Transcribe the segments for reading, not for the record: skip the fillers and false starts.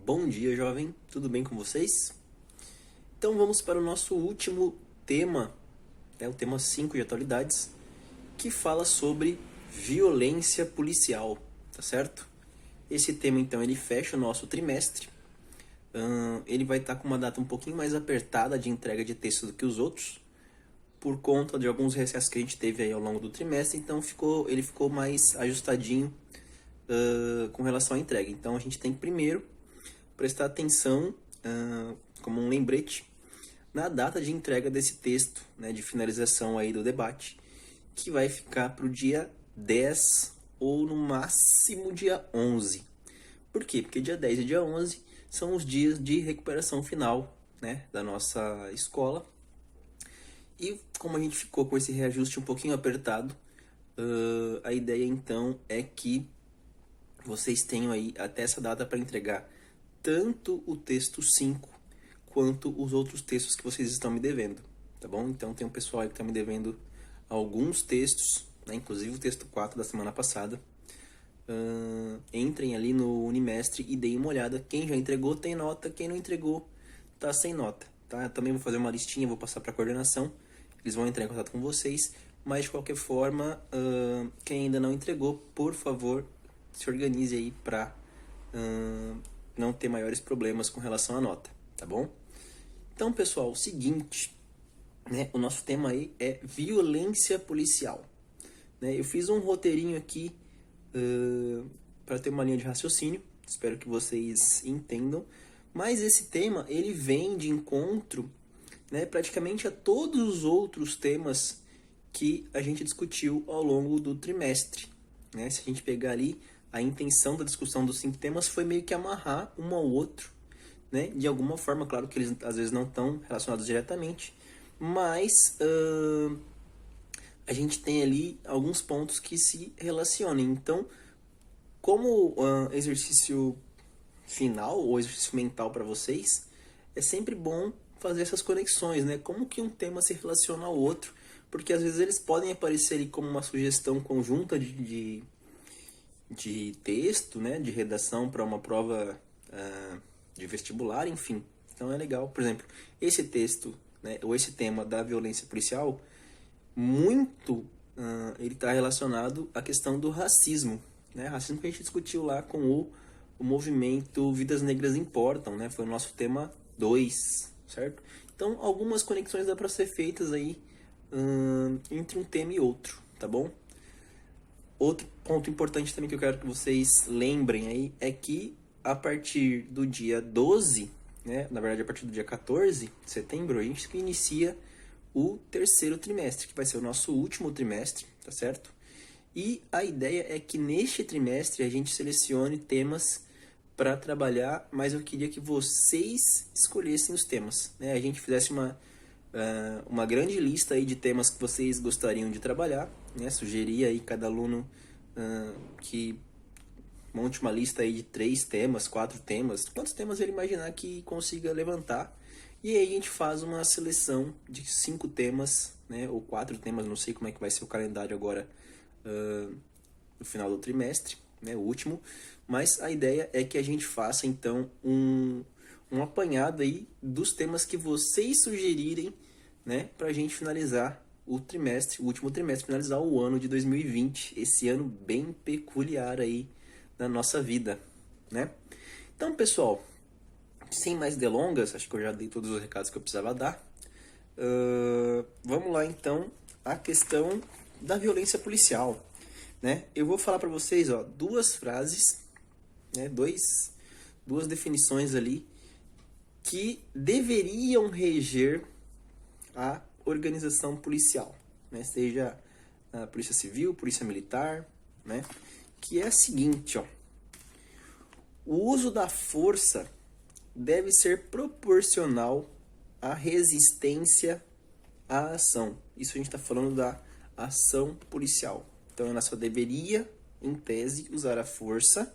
Bom dia, jovem. Tudo bem com vocês? Então vamos para o nosso último tema, o tema 5 de atualidades, que fala sobre violência policial, tá certo? Esse tema, então, ele fecha o nosso trimestre. Ele vai estar com uma data um pouquinho mais apertada de entrega de texto do que os outros, por conta de alguns recessos que a gente teve aí ao longo do trimestre, então ele ficou mais ajustadinho com relação à entrega. Então a gente tem que primeiro prestar atenção, como um lembrete, na data de entrega desse texto, né, de finalização aí do debate, que vai ficar para o dia 10 ou no máximo dia 11. Por quê? Porque dia 10 e dia 11 são os dias de recuperação final, né, da nossa escola. E como a gente ficou com esse reajuste um pouquinho apertado, a ideia então é que vocês tenham aí até essa data para entregar tanto o texto 5 quanto os outros textos que vocês estão me devendo, tá bom? Então tem um pessoal aí que está me devendo alguns textos, né, inclusive o texto 4 da semana passada. Entrem ali no Unimestre e deem uma olhada. Quem já entregou tem nota, quem não entregou tá sem nota, tá? Eu também vou fazer uma listinha, vou passar para a coordenação, eles vão entrar em contato com vocês, mas de qualquer forma, quem ainda não entregou, por favor, se organize aí para não ter maiores problemas com relação à nota, tá bom? Então, pessoal, o seguinte, né, o nosso tema aí é violência policial, né? Eu fiz um roteirinho aqui para ter uma linha de raciocínio, espero que vocês entendam, mas esse tema ele vem de encontro, né, praticamente a todos os outros temas que a gente discutiu ao longo do trimestre, né? Se a gente pegar ali, a intenção da discussão dos 5 temas foi meio que amarrar um ao outro, né? De alguma forma, claro que eles às vezes não estão relacionados diretamente, mas a gente tem ali alguns pontos que se relacionem. Então, como exercício final ou exercício mental para vocês, é sempre bom fazer essas conexões, né? Como que um tema se relaciona ao outro, porque às vezes eles podem aparecer ali como uma sugestão conjunta de texto, né? De redação para uma prova de vestibular, enfim. Então é legal, por exemplo, esse texto, né, ou esse tema da violência policial, muito ele está relacionado à questão do racismo, né? Racismo que a gente discutiu lá com o movimento Vidas Negras Importam, né? Foi o nosso tema 2, certo? Então, algumas conexões dá para ser feitas aí entre um tema e outro, tá bom? Outro ponto importante também que eu quero que vocês lembrem aí é que a partir do dia 12, né, na verdade a partir do dia 14 de setembro, a gente inicia o terceiro trimestre, que vai ser o nosso último trimestre, tá certo? E a ideia é que neste trimestre a gente selecione temas para trabalhar, mas eu queria que vocês escolhessem os temas, né? A gente fizesse uma grande lista aí de temas que vocês gostariam de trabalhar, né? Sugeria aí cada aluno que monte uma lista aí de 3 temas, 4 temas, quantos temas ele imaginar que consiga levantar, e aí a gente faz uma seleção de 5 temas, né? Ou 4 temas, não sei como é que vai ser o calendário agora no final do trimestre, né? O último, mas a ideia é que a gente faça então um apanhado aí dos temas que vocês sugerirem, né, para a gente finalizar o trimestre, o último trimestre, finalizar o ano de 2020, esse ano bem peculiar aí na nossa vida, né? Então, pessoal, sem mais delongas, acho que eu já dei todos os recados que eu precisava dar. Vamos lá então à questão da violência policial, né? Eu vou falar para vocês, ó, 2 frases, né, duas definições ali que deveriam reger a organização policial, né? Seja a polícia civil, polícia militar, né? Que é a seguinte, ó: o uso da força deve ser proporcional à resistência à ação. Isso a gente está falando da ação policial. Então ela só deveria, em tese, usar a força,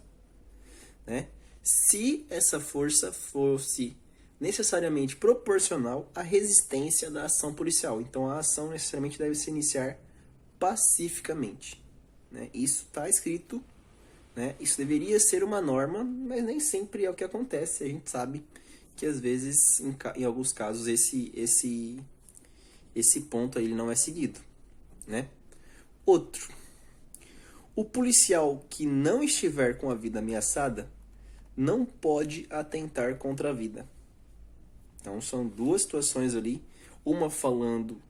né, se essa força fosse necessariamente proporcional à resistência da ação policial. Então a ação necessariamente deve se iniciar pacificamente, né? Isso está escrito né? Isso deveria ser uma norma, mas nem sempre é o que acontece. A gente sabe que às vezes, em alguns casos, esse ponto aí ele não é seguido, né? Outro, o policial que não estiver com a vida ameaçada não pode atentar contra a vida. Então são duas situações ali, uma falando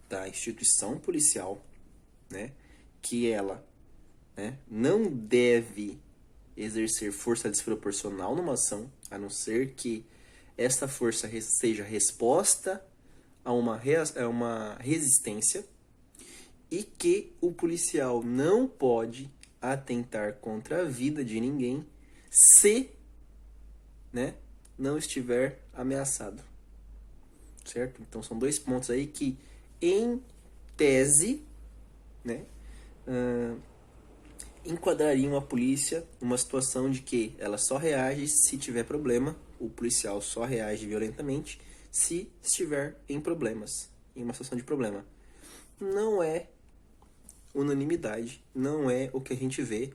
da instituição policial, né, que ela, né, não deve exercer força desproporcional numa ação, a não ser que esta força seja resposta a uma resistência, e que o policial não pode atentar contra a vida de ninguém se, né, não estiver ameaçado. Certo? Então são dois pontos aí que, em tese, né, enquadrariam a polícia numa situação de que ela só reage se tiver problema, o policial só reage violentamente se estiver em problemas, em uma situação de problema. Não é unanimidade, não é o que a gente vê.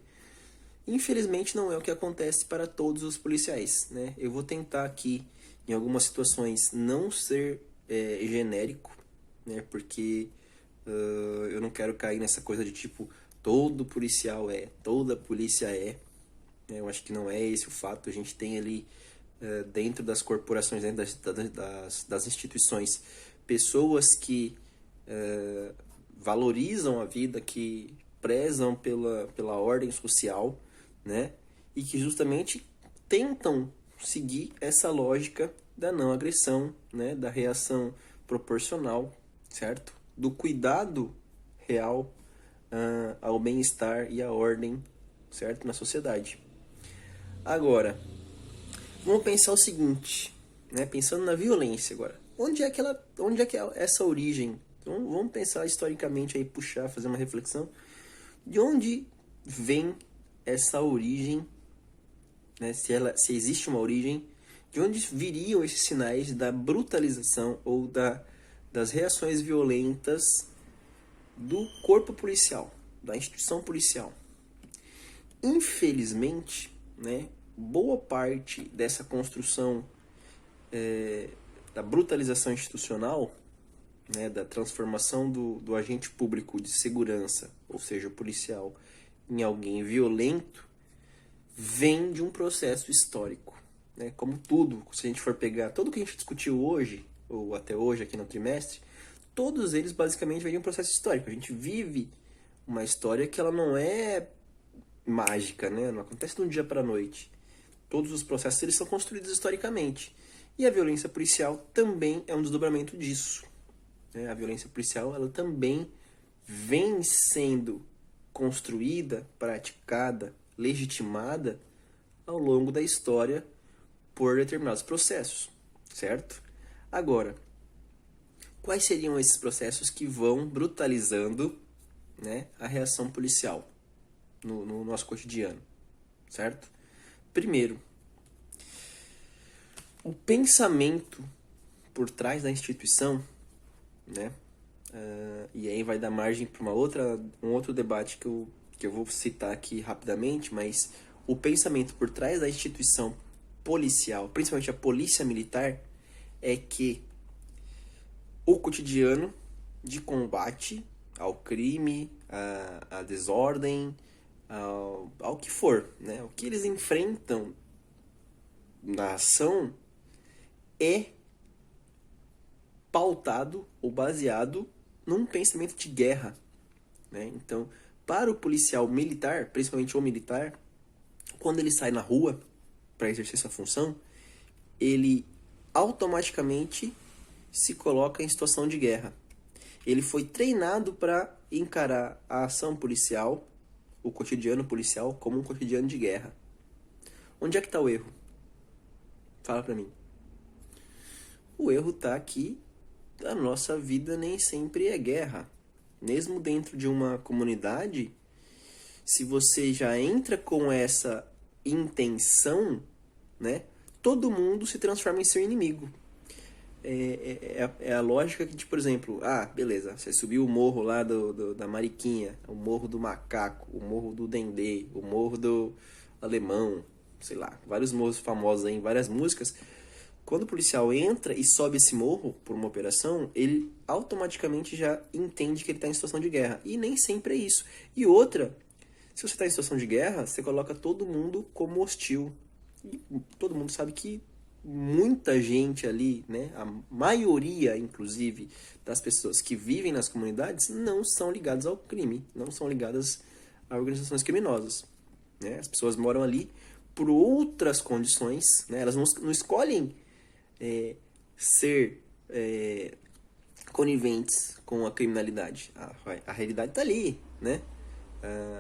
Infelizmente não é o que acontece para todos os policiais, né? Eu vou tentar aqui, em algumas situações, não ser genérico, né? Porque eu não quero cair nessa coisa de tipo, todo policial toda polícia é. Eu acho que não é esse o fato. A gente tem ali, dentro das corporações, dentro das instituições, pessoas que valorizam a vida, que prezam pela ordem social, né? E que justamente tentam seguir essa lógica da não agressão, né? Da reação proporcional, certo? Do cuidado real ao bem-estar e à ordem, certo? Na sociedade. Agora, vamos pensar o seguinte, né? Pensando na violência agora. Onde é que essa origem? Então, vamos pensar historicamente aí, puxar, fazer uma reflexão. De onde vem essa origem, né? Se existe uma origem, de onde viriam esses sinais da brutalização ou das reações violentas do corpo policial, da instituição policial? Infelizmente, né, boa parte dessa construção da brutalização institucional, né, da transformação do agente público de segurança, ou seja, o policial, em alguém violento, vem de um processo histórico. Né? Como tudo, se a gente for pegar tudo que a gente discutiu hoje, ou até hoje aqui no trimestre, todos eles basicamente vêm de um processo histórico. A gente vive uma história que ela não é mágica, né? Não acontece de um dia para a noite. Todos os processos eles são construídos historicamente. E a violência policial também é um desdobramento disso. A violência policial ela também vem sendo construída, praticada, legitimada ao longo da história por determinados processos, certo? Agora, quais seriam esses processos que vão brutalizando, né, a reação policial no nosso cotidiano, certo? Primeiro, o pensamento por trás da instituição, né? E aí vai dar margem para um outro debate que eu vou citar aqui rapidamente, mas o pensamento por trás da instituição policial, principalmente a polícia militar, é que o cotidiano de combate ao crime, à desordem, ao que for, né? O que eles enfrentam na ação é pautado ou baseado num pensamento de guerra, né? Então, para o policial militar, principalmente o militar, quando ele sai na rua para exercer sua função, ele automaticamente se coloca em situação de guerra. Ele foi treinado para encarar a ação policial, o cotidiano policial, como um cotidiano de guerra. Onde é que está o erro? Fala para mim. O erro está aqui. A nossa vida nem sempre é guerra. Mesmo dentro de uma comunidade, se você já entra com essa intenção, né, todo mundo se transforma em seu inimigo. é a lógica que, por exemplo, beleza, você subiu o morro lá da Mariquinha, o morro do Macaco, o morro do Dendê, o morro do Alemão, sei lá, vários morros famosos aí, em várias músicas. Quando o policial entra e sobe esse morro por uma operação, ele automaticamente já entende que ele está em situação de guerra. E nem sempre é isso. E outra, se você está em situação de guerra, você coloca todo mundo como hostil. E todo mundo sabe que muita gente ali, né, a maioria, inclusive, das pessoas que vivem nas comunidades não são ligadas ao crime, não são ligadas a organizações criminosas. Né? As pessoas moram ali por outras condições, né? Elas não escolhem ser coniventes com a criminalidade. A realidade está ali, né?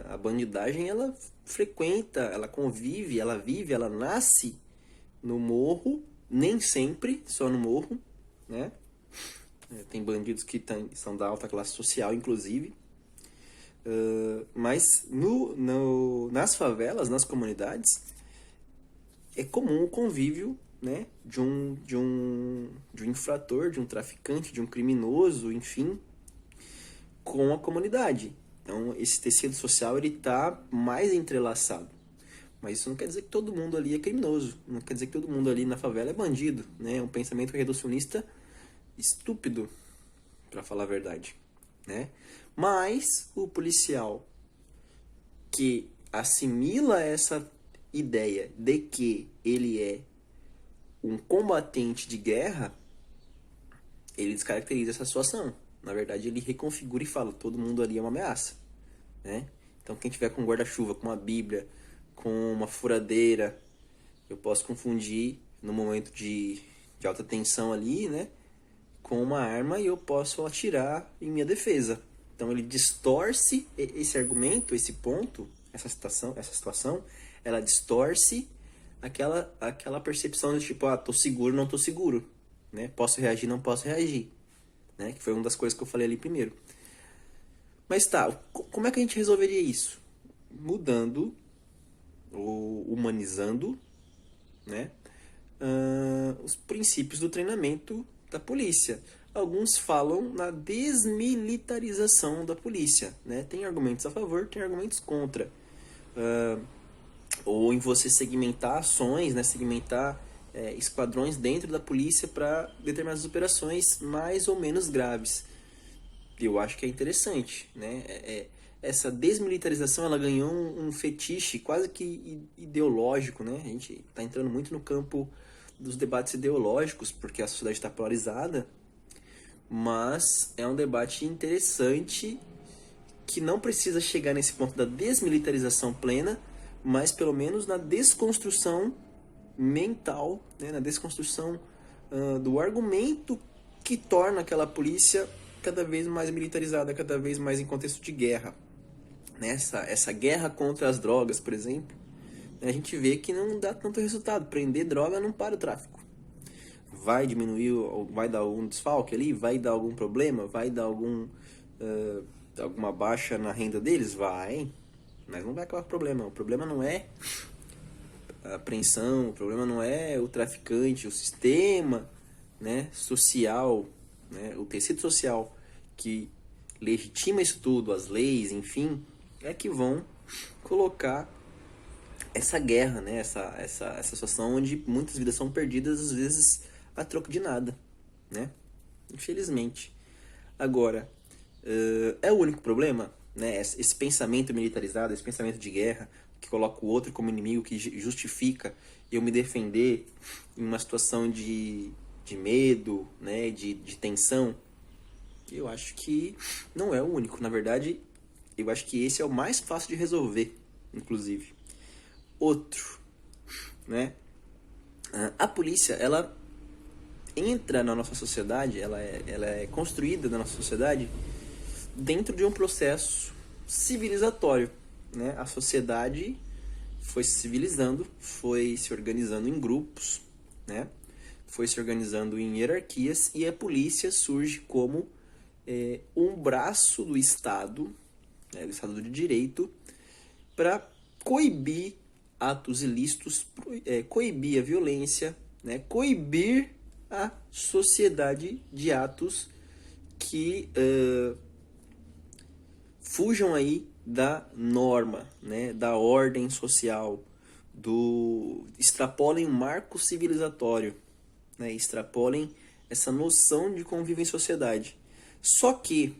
A bandidagem, ela frequenta, ela convive, ela vive, ela nasce no morro, nem sempre só no morro, né? Tem bandidos que são da alta classe social, inclusive. Mas nas favelas, nas comunidades, é comum o convívio, né, de um infrator, de um traficante, de um criminoso, enfim, com a comunidade. Então, esse tecido social ele está mais entrelaçado. Mas isso não quer dizer que todo mundo ali é criminoso. Não quer dizer que todo mundo ali na favela é bandido. Né? É um pensamento reducionista estúpido, para falar a verdade. Né? Mas o policial que assimila essa ideia de que ele é um combatente de guerra, ele descaracteriza essa situação. Na verdade, ele reconfigura e fala, todo mundo ali é uma ameaça. Né? Então, quem tiver com um guarda-chuva, com uma bíblia, com uma furadeira, eu posso confundir no momento de alta tensão ali, né, com uma arma e eu posso atirar em minha defesa. Então ele distorce esse argumento, esse ponto, essa situação, ela distorce aquela percepção de tipo, tô seguro, não tô seguro, né? Posso reagir, não posso reagir, né? Que foi uma das coisas que eu falei ali primeiro. Mas tá, como é que a gente resolveria isso? Mudando ou humanizando, né, os princípios do treinamento da polícia. Alguns falam na desmilitarização da polícia. Né? Tem argumentos a favor, tem argumentos contra. Ou em você segmentar ações, né, segmentar esquadrões dentro da polícia para determinadas operações mais ou menos graves. Eu acho que é interessante, né? Essa desmilitarização, ela ganhou um fetiche quase que ideológico, né? A gente está entrando muito no campo dos debates ideológicos, porque a sociedade está polarizada, mas é um debate interessante que não precisa chegar nesse ponto da desmilitarização plena, mas pelo menos na desconstrução mental, né? Na desconstrução do argumento que torna aquela polícia cada vez mais militarizada, cada vez mais em contexto de guerra. Essa guerra contra as drogas, por exemplo, a gente vê que não dá tanto resultado. Prender droga não para o tráfico. Vai diminuir, vai dar algum desfalque ali, vai dar algum problema, vai dar alguma baixa na renda deles? Vai, mas não vai acabar com o problema. O problema não é a apreensão, o problema não é o traficante, o sistema, né, social, né, o tecido social que legitima isso tudo, as leis, enfim, é que vão colocar essa guerra, né, essa situação onde muitas vidas são perdidas, às vezes a troco de nada, né? Infelizmente. Agora, é o único problema, né? Esse pensamento militarizado, esse pensamento de guerra, que coloca o outro como inimigo, que justifica eu me defender em uma situação de medo, né, de tensão. Eu acho que não é o único. Na verdade, eu acho que esse é o mais fácil de resolver, inclusive. Outro, né? A polícia, ela entra na nossa sociedade, ela é construída na nossa sociedade dentro de um processo civilizatório, né? A sociedade foi se civilizando, foi se organizando em grupos, né? Foi se organizando em hierarquias e a polícia surge como um braço do Estado, né, do Estado de Direito, para coibir atos ilícitos, coibir a violência, né, coibir a sociedade de atos que fujam aí da norma, né, da ordem social, extrapolem o marco civilizatório, né, extrapolem essa noção de convívio em sociedade. Só que,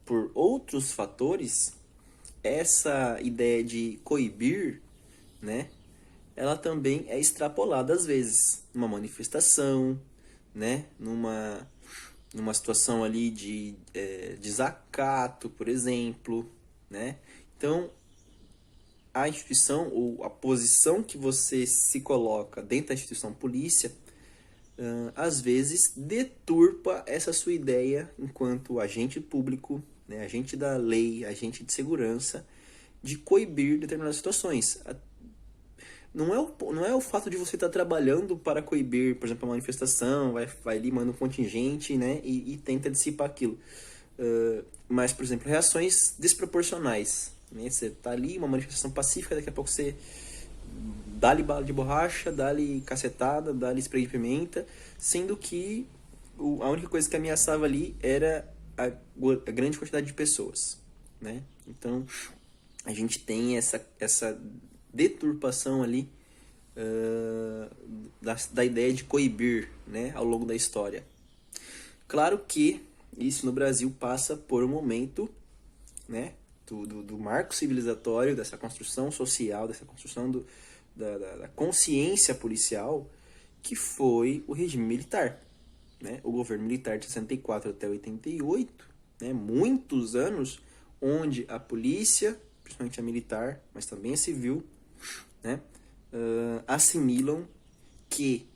por outros fatores, essa ideia de coibir, né, ela também é extrapolada às vezes numa manifestação, né, numa situação ali de desacato, por exemplo, né? Então, a instituição ou a posição que você se coloca dentro da instituição polícia, às vezes deturpa essa sua ideia enquanto agente público, né, agente da lei, agente de segurança, de coibir determinadas situações. Não é o fato de você estar trabalhando para coibir, por exemplo, uma manifestação, vai ali, manda um contingente, né, e tenta dissipar aquilo. Mas, por exemplo, reações desproporcionais. Né? Você está ali, uma manifestação pacífica, daqui a pouco você dá-lhe bala de borracha, dá-lhe cacetada, dá-lhe spray de pimenta, sendo que a única coisa que ameaçava ali era a grande quantidade de pessoas. Né? Então, a gente tem essa deturpação ali da ideia de coibir, né, ao longo da história. Claro que isso no Brasil passa por um momento, né, do marco civilizatório, dessa construção social, dessa construção da consciência policial, que foi o regime militar. Né? O governo militar de 64 até 88, né, muitos anos, onde a polícia, principalmente a militar, mas também a civil, né, assimilam que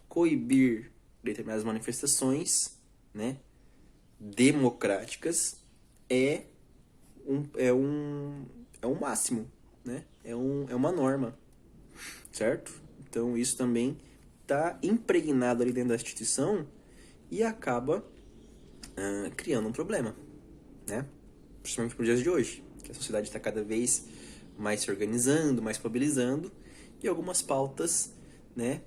coibir determinadas manifestações, né, democráticas é um máximo, né, é uma norma, certo? Então isso também está impregnado ali dentro da instituição e acaba criando um problema, né? Principalmente para os dias de hoje, que a sociedade está cada vez mais se organizando, mais mobilizando, e algumas pautas, né,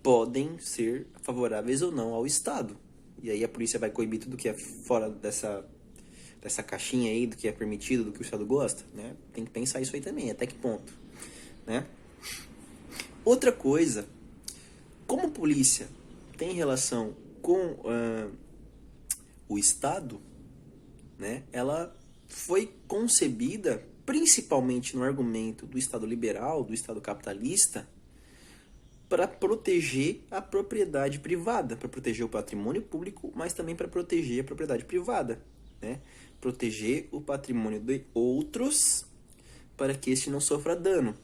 podem ser favoráveis ou não ao Estado. E aí a polícia vai coibir tudo que é fora dessa caixinha aí, do que é permitido, do que o Estado gosta, né? Tem que pensar isso aí também, até que ponto, né? Outra coisa, como a polícia tem relação com o Estado, né, ela foi concebida principalmente no argumento do Estado liberal, do Estado capitalista, para proteger a propriedade privada, para proteger o patrimônio público, mas também para proteger a propriedade privada, né? Proteger o patrimônio de outros para que este não sofra dano,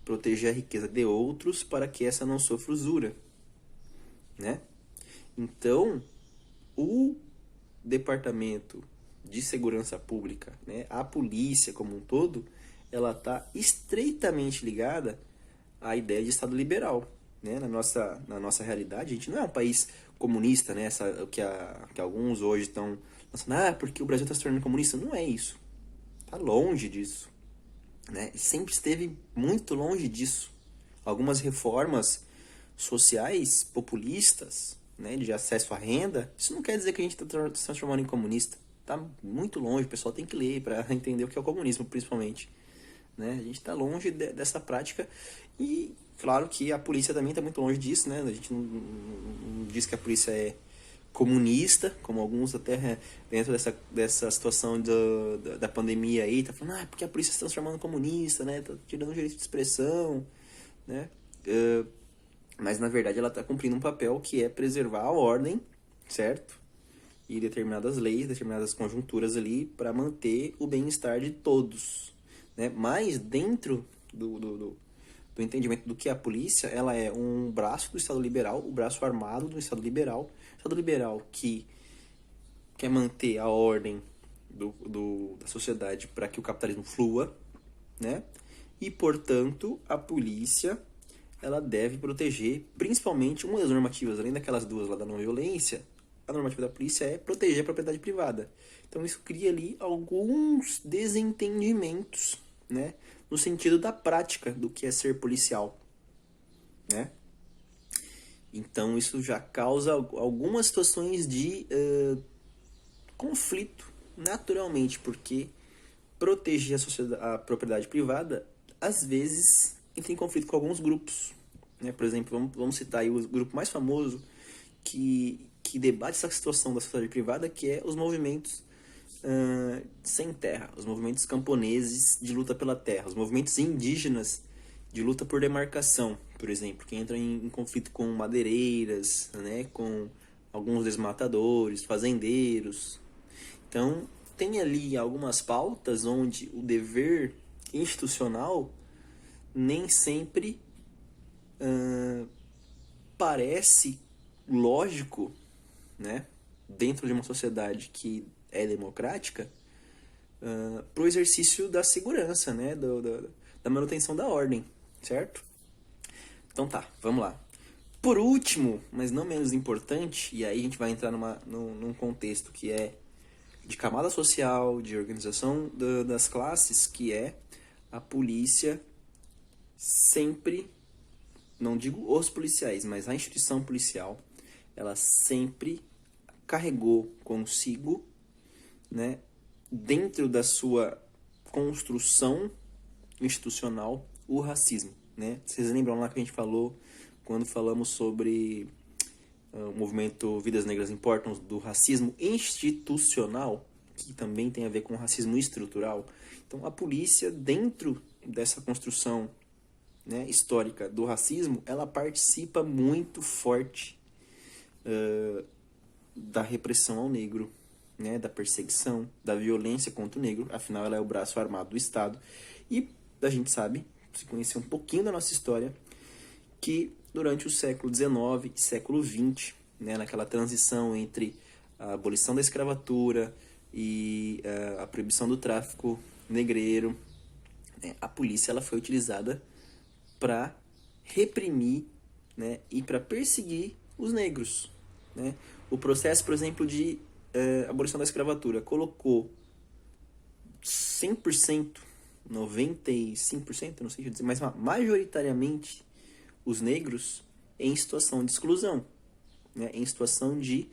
proteger a riqueza de outros para que essa não sofra usura, né? Então, o Departamento de Segurança Pública, né, a polícia como um todo, ela está estreitamente ligada à ideia de Estado liberal, né? Na nossa realidade, a gente não é um país comunista, né? Que alguns hoje estão pensando, porque o Brasil está se tornando comunista. Não é isso. Está longe disso, né? Sempre esteve muito longe disso. Algumas reformas sociais populistas, né, de acesso à renda, isso não quer dizer que a gente está se transformando em comunista. Está muito longe, o pessoal tem que ler para entender o que é o comunismo, principalmente. Né? A gente está longe dessa prática e, claro, que a polícia também está muito longe disso. Né? A gente não diz que a polícia é comunista, como alguns até dentro dessa situação da pandemia aí, tá falando, porque a polícia se transformando em comunista, né? Tá tirando o direito de expressão, né? Mas, na verdade, ela está cumprindo um papel que é preservar a ordem, certo? E determinadas leis, determinadas conjunturas ali para manter o bem-estar de todos, né? Mas dentro do entendimento do que é a polícia, ela é um braço do Estado liberal, o braço armado do Estado liberal. O Estado liberal que quer manter a ordem da sociedade para que o capitalismo flua, né? E, portanto, a polícia ela deve proteger, principalmente, uma das normativas, além daquelas duas lá da não violência, a normativa da polícia é proteger a propriedade privada. Então isso cria ali alguns desentendimentos, né, no sentido da prática do que é ser policial, né? Então isso já causa algumas situações de conflito, naturalmente, porque proteger a propriedade privada, às vezes, entra em conflito com alguns grupos. Né? Por exemplo, vamos citar aí o grupo mais famoso que debate essa situação da sociedade privada, que é os movimentos sem terra, os movimentos camponeses de luta pela terra, os movimentos indígenas de luta por demarcação, por exemplo, que entram em conflito com madeireiras, né, com alguns desmatadores, fazendeiros. Então, tem ali algumas pautas onde o dever institucional nem sempre parece lógico, né, dentro de uma sociedade que é democrática, para o exercício da segurança, né, da manutenção da ordem, certo? Então tá, vamos lá. Por último, mas não menos importante, e aí a gente vai entrar num contexto que é de camada social, de organização das classes, que é a polícia sempre, não digo os policiais, mas a instituição policial, ela sempre carregou consigo, né, dentro da sua construção institucional, o racismo. Né? Vocês lembram lá que a gente falou, quando falamos sobre o movimento Vidas Negras Importam, do racismo institucional, que também tem a ver com o racismo estrutural? Então, a polícia, dentro dessa construção, né, histórica do racismo, ela participa muito forte da repressão ao negro, né, da perseguição, da violência contra o negro. Afinal, ela é o braço armado do Estado. E a gente sabe, se conhecer um pouquinho da nossa história, que durante o século XIX e século XX, né, naquela transição entre a abolição da escravatura e a proibição do tráfico negreiro, né, a polícia ela foi utilizada para reprimir, né, e para perseguir os negros. Né? O processo, por exemplo, de abolição da escravatura colocou 100%, 95%, não sei dizer, mas majoritariamente os negros em situação de exclusão, né? Em situação de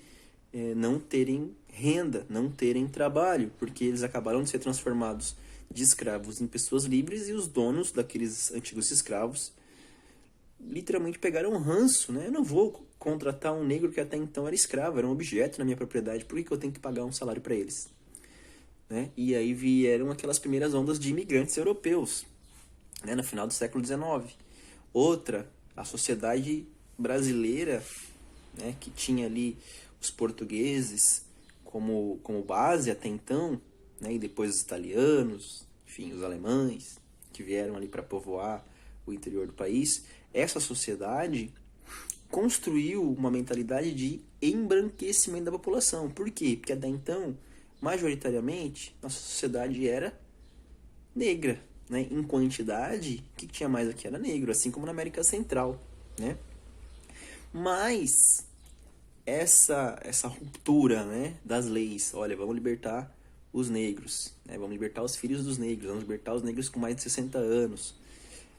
não terem renda, não terem trabalho, porque eles acabaram de ser transformados de escravos em pessoas livres e os donos daqueles antigos escravos literalmente pegaram um ranço, né? Eu não vou contratar um negro que até então era escravo, era um objeto na minha propriedade, por que eu tenho que pagar um salário para eles? Né? E aí vieram aquelas primeiras ondas de imigrantes europeus, né? No final do século XIX. Outra, a sociedade brasileira, né? Que tinha ali os portugueses como base até então, né? E depois os italianos, enfim, os alemães, que vieram ali para povoar o interior do país. Essa sociedade construiu uma mentalidade de embranquecimento da população. Por quê? Porque até então, majoritariamente, nossa sociedade era negra. Né? Em quantidade, o que tinha mais aqui era negro, assim como na América Central. Né? Mas essa ruptura, né, das leis, olha, vamos libertar os negros, né? Vamos libertar os filhos dos negros, vamos libertar os negros com mais de 60 anos.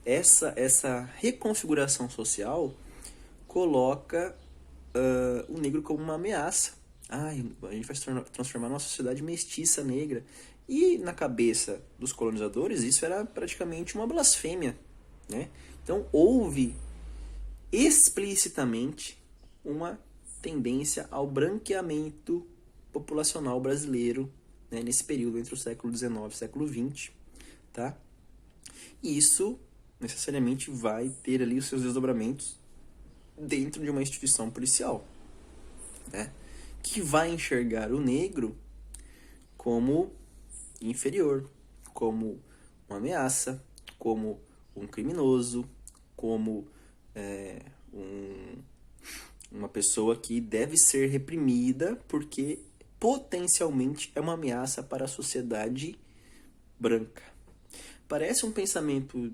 Essa reconfiguração social coloca o negro como uma ameaça. A gente vai transformar uma sociedade mestiça negra. E na cabeça dos colonizadores isso era praticamente uma blasfêmia. Né? Então houve explicitamente uma tendência ao branqueamento populacional brasileiro, né, nesse período entre o século XIX e o século XX. Tá? E isso necessariamente vai ter ali os seus desdobramentos dentro de uma instituição policial, né? Que vai enxergar o negro como inferior, como uma ameaça, como um criminoso, como uma pessoa que deve ser reprimida porque potencialmente é uma ameaça para a sociedade branca. Parece um pensamento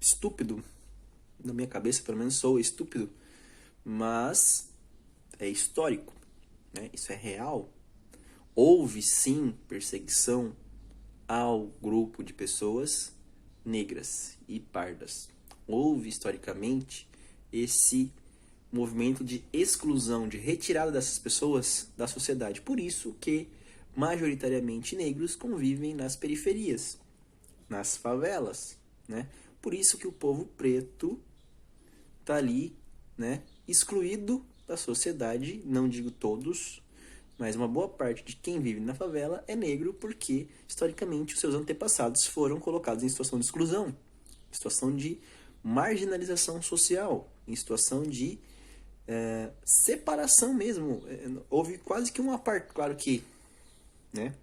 estúpido, na minha cabeça pelo menos sou estúpido, mas é histórico, né? Isso é real. Houve sim perseguição ao grupo de pessoas negras e pardas. Houve historicamente esse movimento de exclusão, de retirada dessas pessoas da sociedade. Por isso que, majoritariamente, negros convivem nas periferias, nas favelas, né? Por isso que o povo preto está ali, né, excluído da sociedade, não digo todos, mas uma boa parte de quem vive na favela é negro porque, historicamente, os seus antepassados foram colocados em situação de exclusão, em situação de marginalização social, em situação de separação mesmo. Houve quase que uma parte, claro que, né,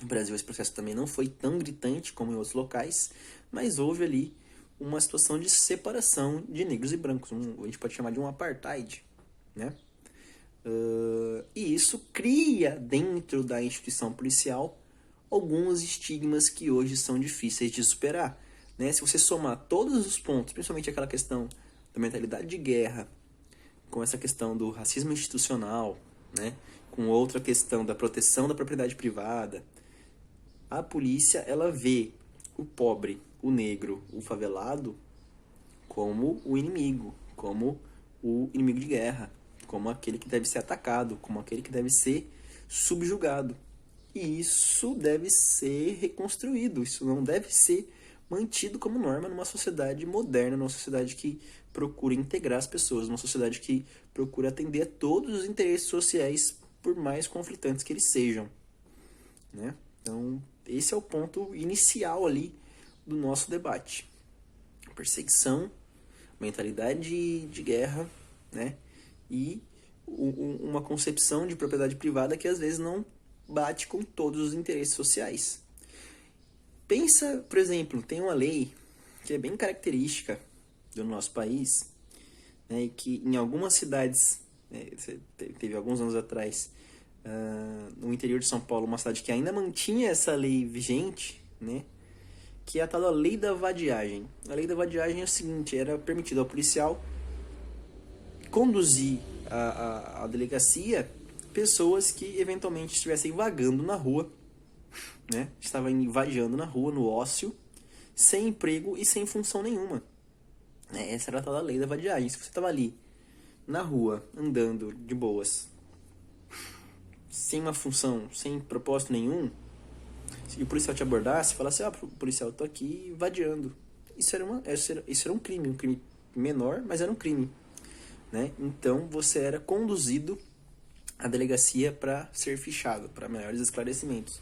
no Brasil esse processo também não foi tão gritante como em outros locais, mas houve ali uma situação de separação de negros e brancos, a gente pode chamar de um apartheid, né? E isso cria dentro da instituição policial alguns estigmas que hoje são difíceis de superar, né? Se você somar todos os pontos, principalmente aquela questão da mentalidade de guerra, com essa questão do racismo institucional, né, com outra questão da proteção da propriedade privada, a polícia ela vê o pobre, o negro, o favelado como o inimigo de guerra, como aquele que deve ser atacado, como aquele que deve ser subjugado. E isso deve ser reconstruído, isso não deve ser mantido como norma numa sociedade moderna, numa sociedade que procura integrar as pessoas, numa sociedade que procura atender a todos os interesses sociais, por mais conflitantes que eles sejam, né? Então, esse é o ponto inicial ali do nosso debate. Perseguição, mentalidade de guerra, né? E uma concepção de propriedade privada que às vezes não bate com todos os interesses sociais. Pensa, por exemplo, tem uma lei que é bem característica do nosso país, né, e que em algumas cidades, teve alguns anos atrás, no interior de São Paulo, uma cidade que ainda mantinha essa lei vigente, né, que é a tal da lei da vadiagem. A lei da vadiagem é o seguinte: era permitido ao policial conduzir a delegacia pessoas que eventualmente estivessem vagando na rua, né, estavam vadiando na rua, no ócio, sem emprego e sem função nenhuma. Essa era a tal da lei da vadiagem. Se você estava ali na rua, andando de boas, sem uma função, sem propósito nenhum, se o policial te abordasse, falasse: policial, eu tô aqui vadiando. Isso era um crime menor, mas era um crime, né? Então você era conduzido à delegacia para ser fichado, para maiores esclarecimentos.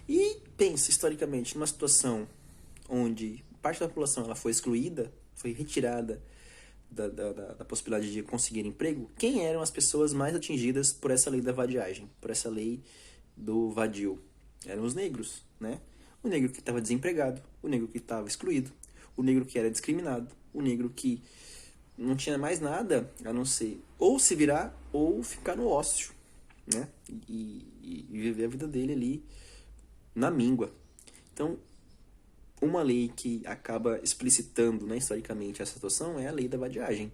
E pensa, historicamente, numa situação onde parte da população ela foi excluída, foi retirada da possibilidade de conseguir emprego, quem eram as pessoas mais atingidas por essa lei da vadiagem, por essa lei do vadio? Eram os negros, né? O negro que estava desempregado, o negro que estava excluído, o negro que era discriminado, o negro que não tinha mais nada a não ser ou se virar ou ficar no ócio, né? E viver a vida dele ali na míngua. Então, uma lei que acaba explicitando, né, historicamente essa situação é a lei da vadiagem.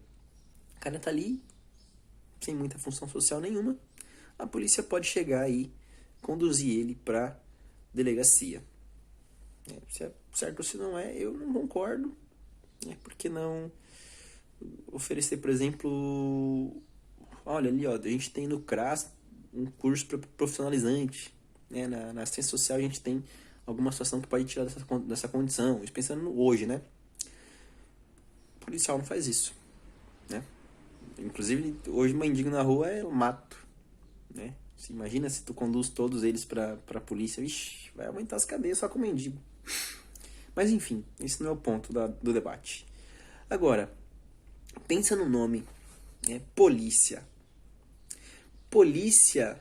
O cara tá ali, sem muita função social nenhuma, a polícia pode chegar e conduzir ele para delegacia. Se é certo ou se não é, eu não concordo. Por que não oferecer, por exemplo, olha ali, ó, a gente tem no CRAS um curso profissionalizante, né? Na assistência social a gente tem alguma situação que pode tirar dessa condição. Isso pensando hoje, né? O policial não faz isso, né? Inclusive, hoje mendigo na rua é mato, né? Você imagina se tu conduz todos eles pra polícia, vixi, vai aumentar as cadeias só com mendigo. Mas enfim, esse não é o ponto do debate. Agora, pensa no nome, né? Polícia. Polícia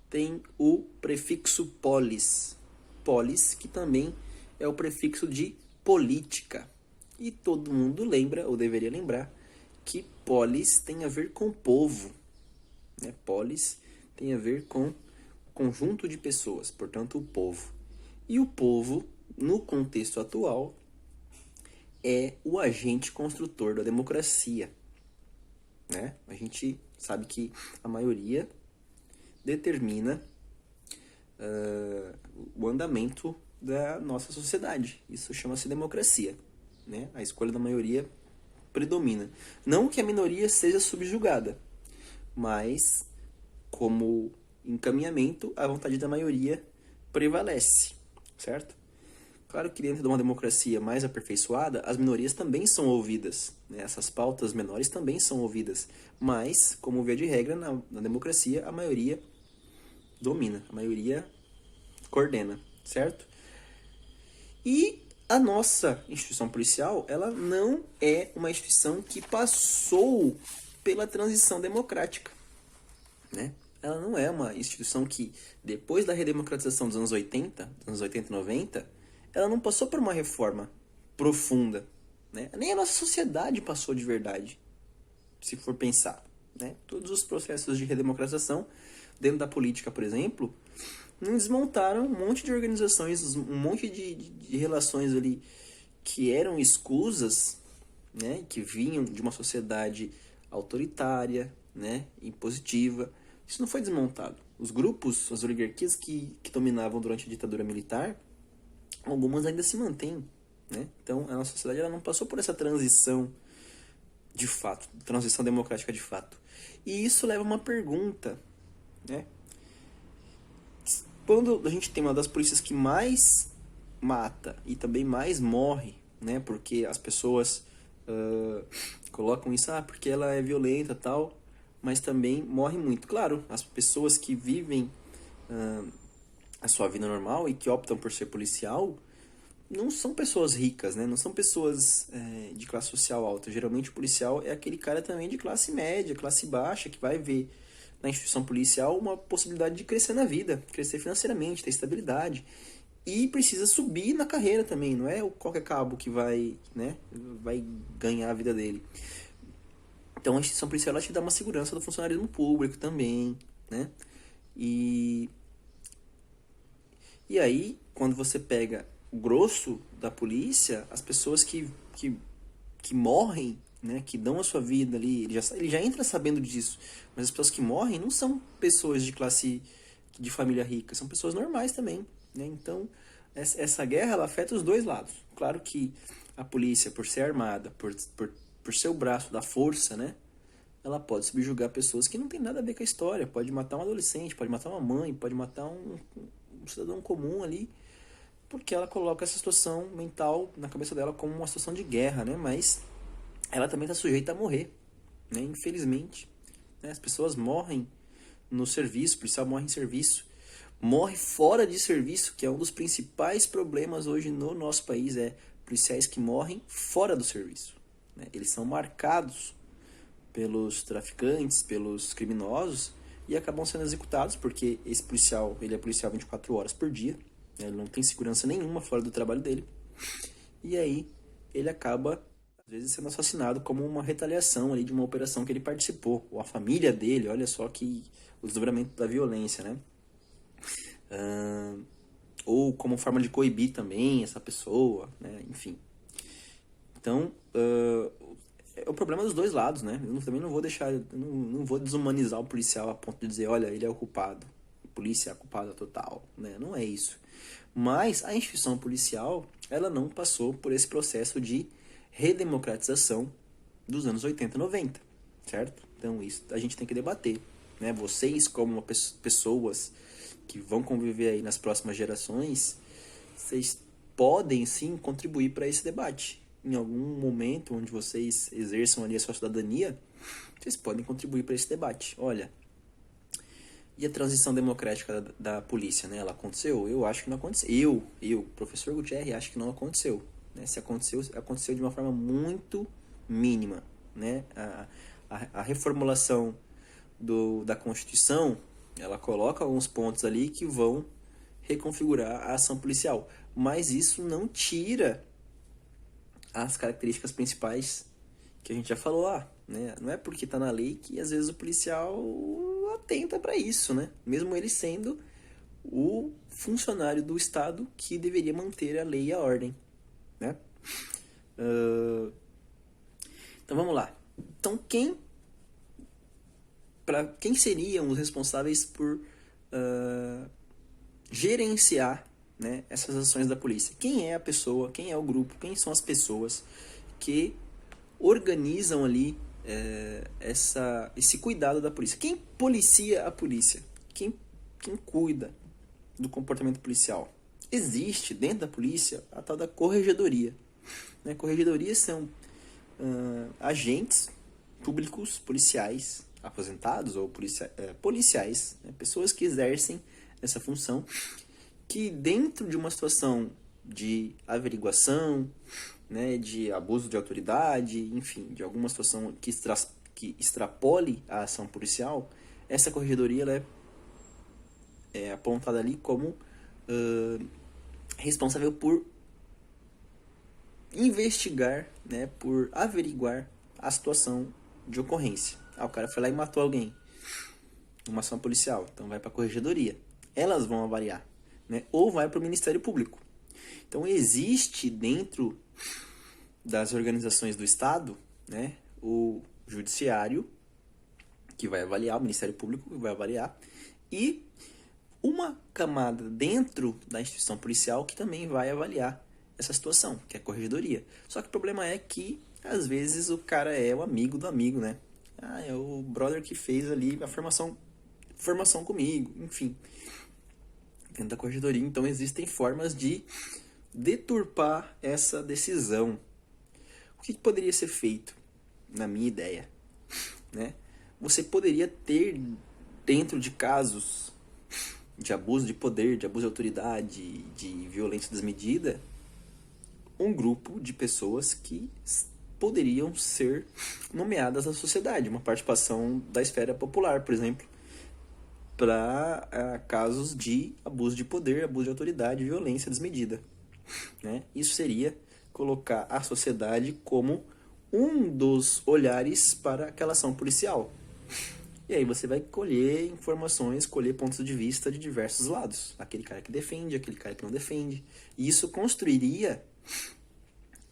tem o prefixo polis. Polis, que também é o prefixo de política. E todo mundo lembra, ou deveria lembrar, que polis tem a ver com povo, né? Polis tem a ver com conjunto de pessoas, portanto o povo. E o povo, no contexto atual, é o agente construtor da democracia, né? A gente sabe que a maioria determina o andamento da nossa sociedade. Isso chama-se democracia, né? A escolha da maioria predomina. Não que a minoria seja subjugada, mas como encaminhamento, a vontade da maioria prevalece, certo? Claro que dentro de uma democracia mais aperfeiçoada, as minorias também são ouvidas, né? Essas pautas menores também são ouvidas, mas, como via de regra, na democracia, a maioria domina, a maioria coordena, certo? E a nossa instituição policial, ela não é uma instituição que passou pela transição democrática, né? Ela não é uma instituição que, depois da redemocratização dos anos 80 e 90, ela não passou por uma reforma profunda, né? Nem a nossa sociedade passou de verdade, se for pensar, né? Todos os processos de redemocratização, dentro da política, por exemplo, não desmontaram um monte de organizações, um monte de relações ali que eram escusas, né? Que vinham de uma sociedade autoritária, né? Impositiva. Isso não foi desmontado. Os grupos, as oligarquias que dominavam durante a ditadura militar, algumas ainda se mantêm, né? Então, a nossa sociedade ela não passou por essa transição de fato, transição democrática de fato. E isso leva a uma pergunta, né? Quando a gente tem uma das polícias que mais mata e também mais morre, né? Porque as pessoas colocam isso, porque ela é violenta e tal, mas também morre muito. Claro, as pessoas que vivem a sua vida normal e que optam por ser policial não são pessoas ricas, né? Não são pessoas de classe social alta. Geralmente o policial é aquele cara também de classe média, classe baixa, que vai ver na instituição policial uma possibilidade de crescer na vida, crescer financeiramente, ter estabilidade. E precisa subir na carreira também, não é qualquer cabo que vai, né, vai ganhar a vida dele. Então a instituição policial ela te dá uma segurança do funcionarismo público também, né? E aí, quando você pega o grosso da polícia, as pessoas que morrem, né, que dão a sua vida ali, ele já entra sabendo disso, mas as pessoas que morrem não são pessoas de classe, de família rica, são pessoas normais também, né? Então, essa guerra, ela afeta os dois lados. Claro que a polícia, por ser armada, por ser o braço da força, né, ela pode subjugar pessoas que não tem nada a ver com a história, pode matar um adolescente, pode matar uma mãe, pode matar um cidadão comum ali, porque ela coloca essa situação mental na cabeça dela como uma situação de guerra, né? Mas ela também está sujeita a morrer, né? Infelizmente, né? As pessoas morrem no serviço, o policial morre em serviço, morre fora de serviço, que é um dos principais problemas hoje no nosso país, policiais que morrem fora do serviço, né? Eles são marcados pelos traficantes, pelos criminosos e acabam sendo executados porque esse policial, ele é policial 24 horas por dia, ele não tem segurança nenhuma fora do trabalho dele. E aí ele acaba, às vezes, sendo assassinado como uma retaliação ali de uma operação que ele participou. Ou a família dele, olha só que o desdobramento da violência, né? Ou como forma de coibir também essa pessoa, né? Enfim. Então, é o problema dos dois lados, né? Eu também não vou deixar, não vou desumanizar o policial a ponto de dizer, olha, ele é o culpado. A polícia é a culpada total, né? Não é isso. Mas a instituição policial, ela não passou por esse processo de redemocratização dos anos 80 e 90, certo? Então isso a gente tem que debater, né? Vocês, como pessoas que vão conviver aí nas próximas gerações, vocês podem sim contribuir para esse debate. Em algum momento onde vocês exerçam ali a sua cidadania, vocês podem contribuir para esse debate. Olha, e a transição democrática da polícia, né? Ela aconteceu? Eu acho que não aconteceu. Eu, professor Gutierrez, acho que não aconteceu. Né? Se aconteceu, aconteceu de uma forma muito mínima, né? A reformulação da Constituição, ela coloca alguns pontos ali que vão reconfigurar a ação policial. Mas isso não tira as características principais que a gente já falou lá, né? Não é porque está na lei que às vezes o policial atenta para isso, né? Mesmo ele sendo o funcionário do Estado que deveria manter a lei e a ordem, né? Então vamos lá. Então quem seriam os responsáveis por gerenciar, né, essas ações da polícia? Quem é a pessoa, quem é o grupo, quem são as pessoas que organizam ali esse cuidado da polícia. Quem policia a polícia? Quem cuida do comportamento policial? Existe dentro da polícia a tal da corregedoria. Né? Corregedorias são agentes públicos, policiais, aposentados ou policiais, né? Pessoas que exercem essa função, que dentro de uma situação de averiguação, né, de abuso de autoridade, enfim, de alguma situação que extrapole a ação policial, essa corregedoria ela é apontada ali como responsável por investigar, né, por averiguar a situação de ocorrência. O cara foi lá e matou alguém, uma ação policial, então vai para a corregedoria. Elas vão avaliar, né, ou vai para o Ministério Público. Então existe dentro das organizações do Estado, né, o Judiciário, que vai avaliar, o Ministério Público, que vai avaliar, e uma camada dentro da instituição policial que também vai avaliar essa situação, que é a corregedoria. Só que o problema é que, às vezes, o cara é o amigo do amigo, né? É o brother que fez ali a formação comigo, enfim. Dentro da corregedoria, então, existem formas de deturpar essa decisão. O que poderia ser feito, na minha ideia? Né? Você poderia ter, dentro de casos de abuso de poder, de abuso de autoridade, de violência desmedida, um grupo de pessoas que poderiam ser nomeadas na sociedade, uma participação da esfera popular, por exemplo, para casos de abuso de poder, abuso de autoridade, violência desmedida. Né? Isso seria colocar a sociedade como um dos olhares para aquela ação policial. E aí você vai colher informações, colher pontos de vista de diversos lados. Aquele cara que defende, aquele cara que não defende. E isso construiria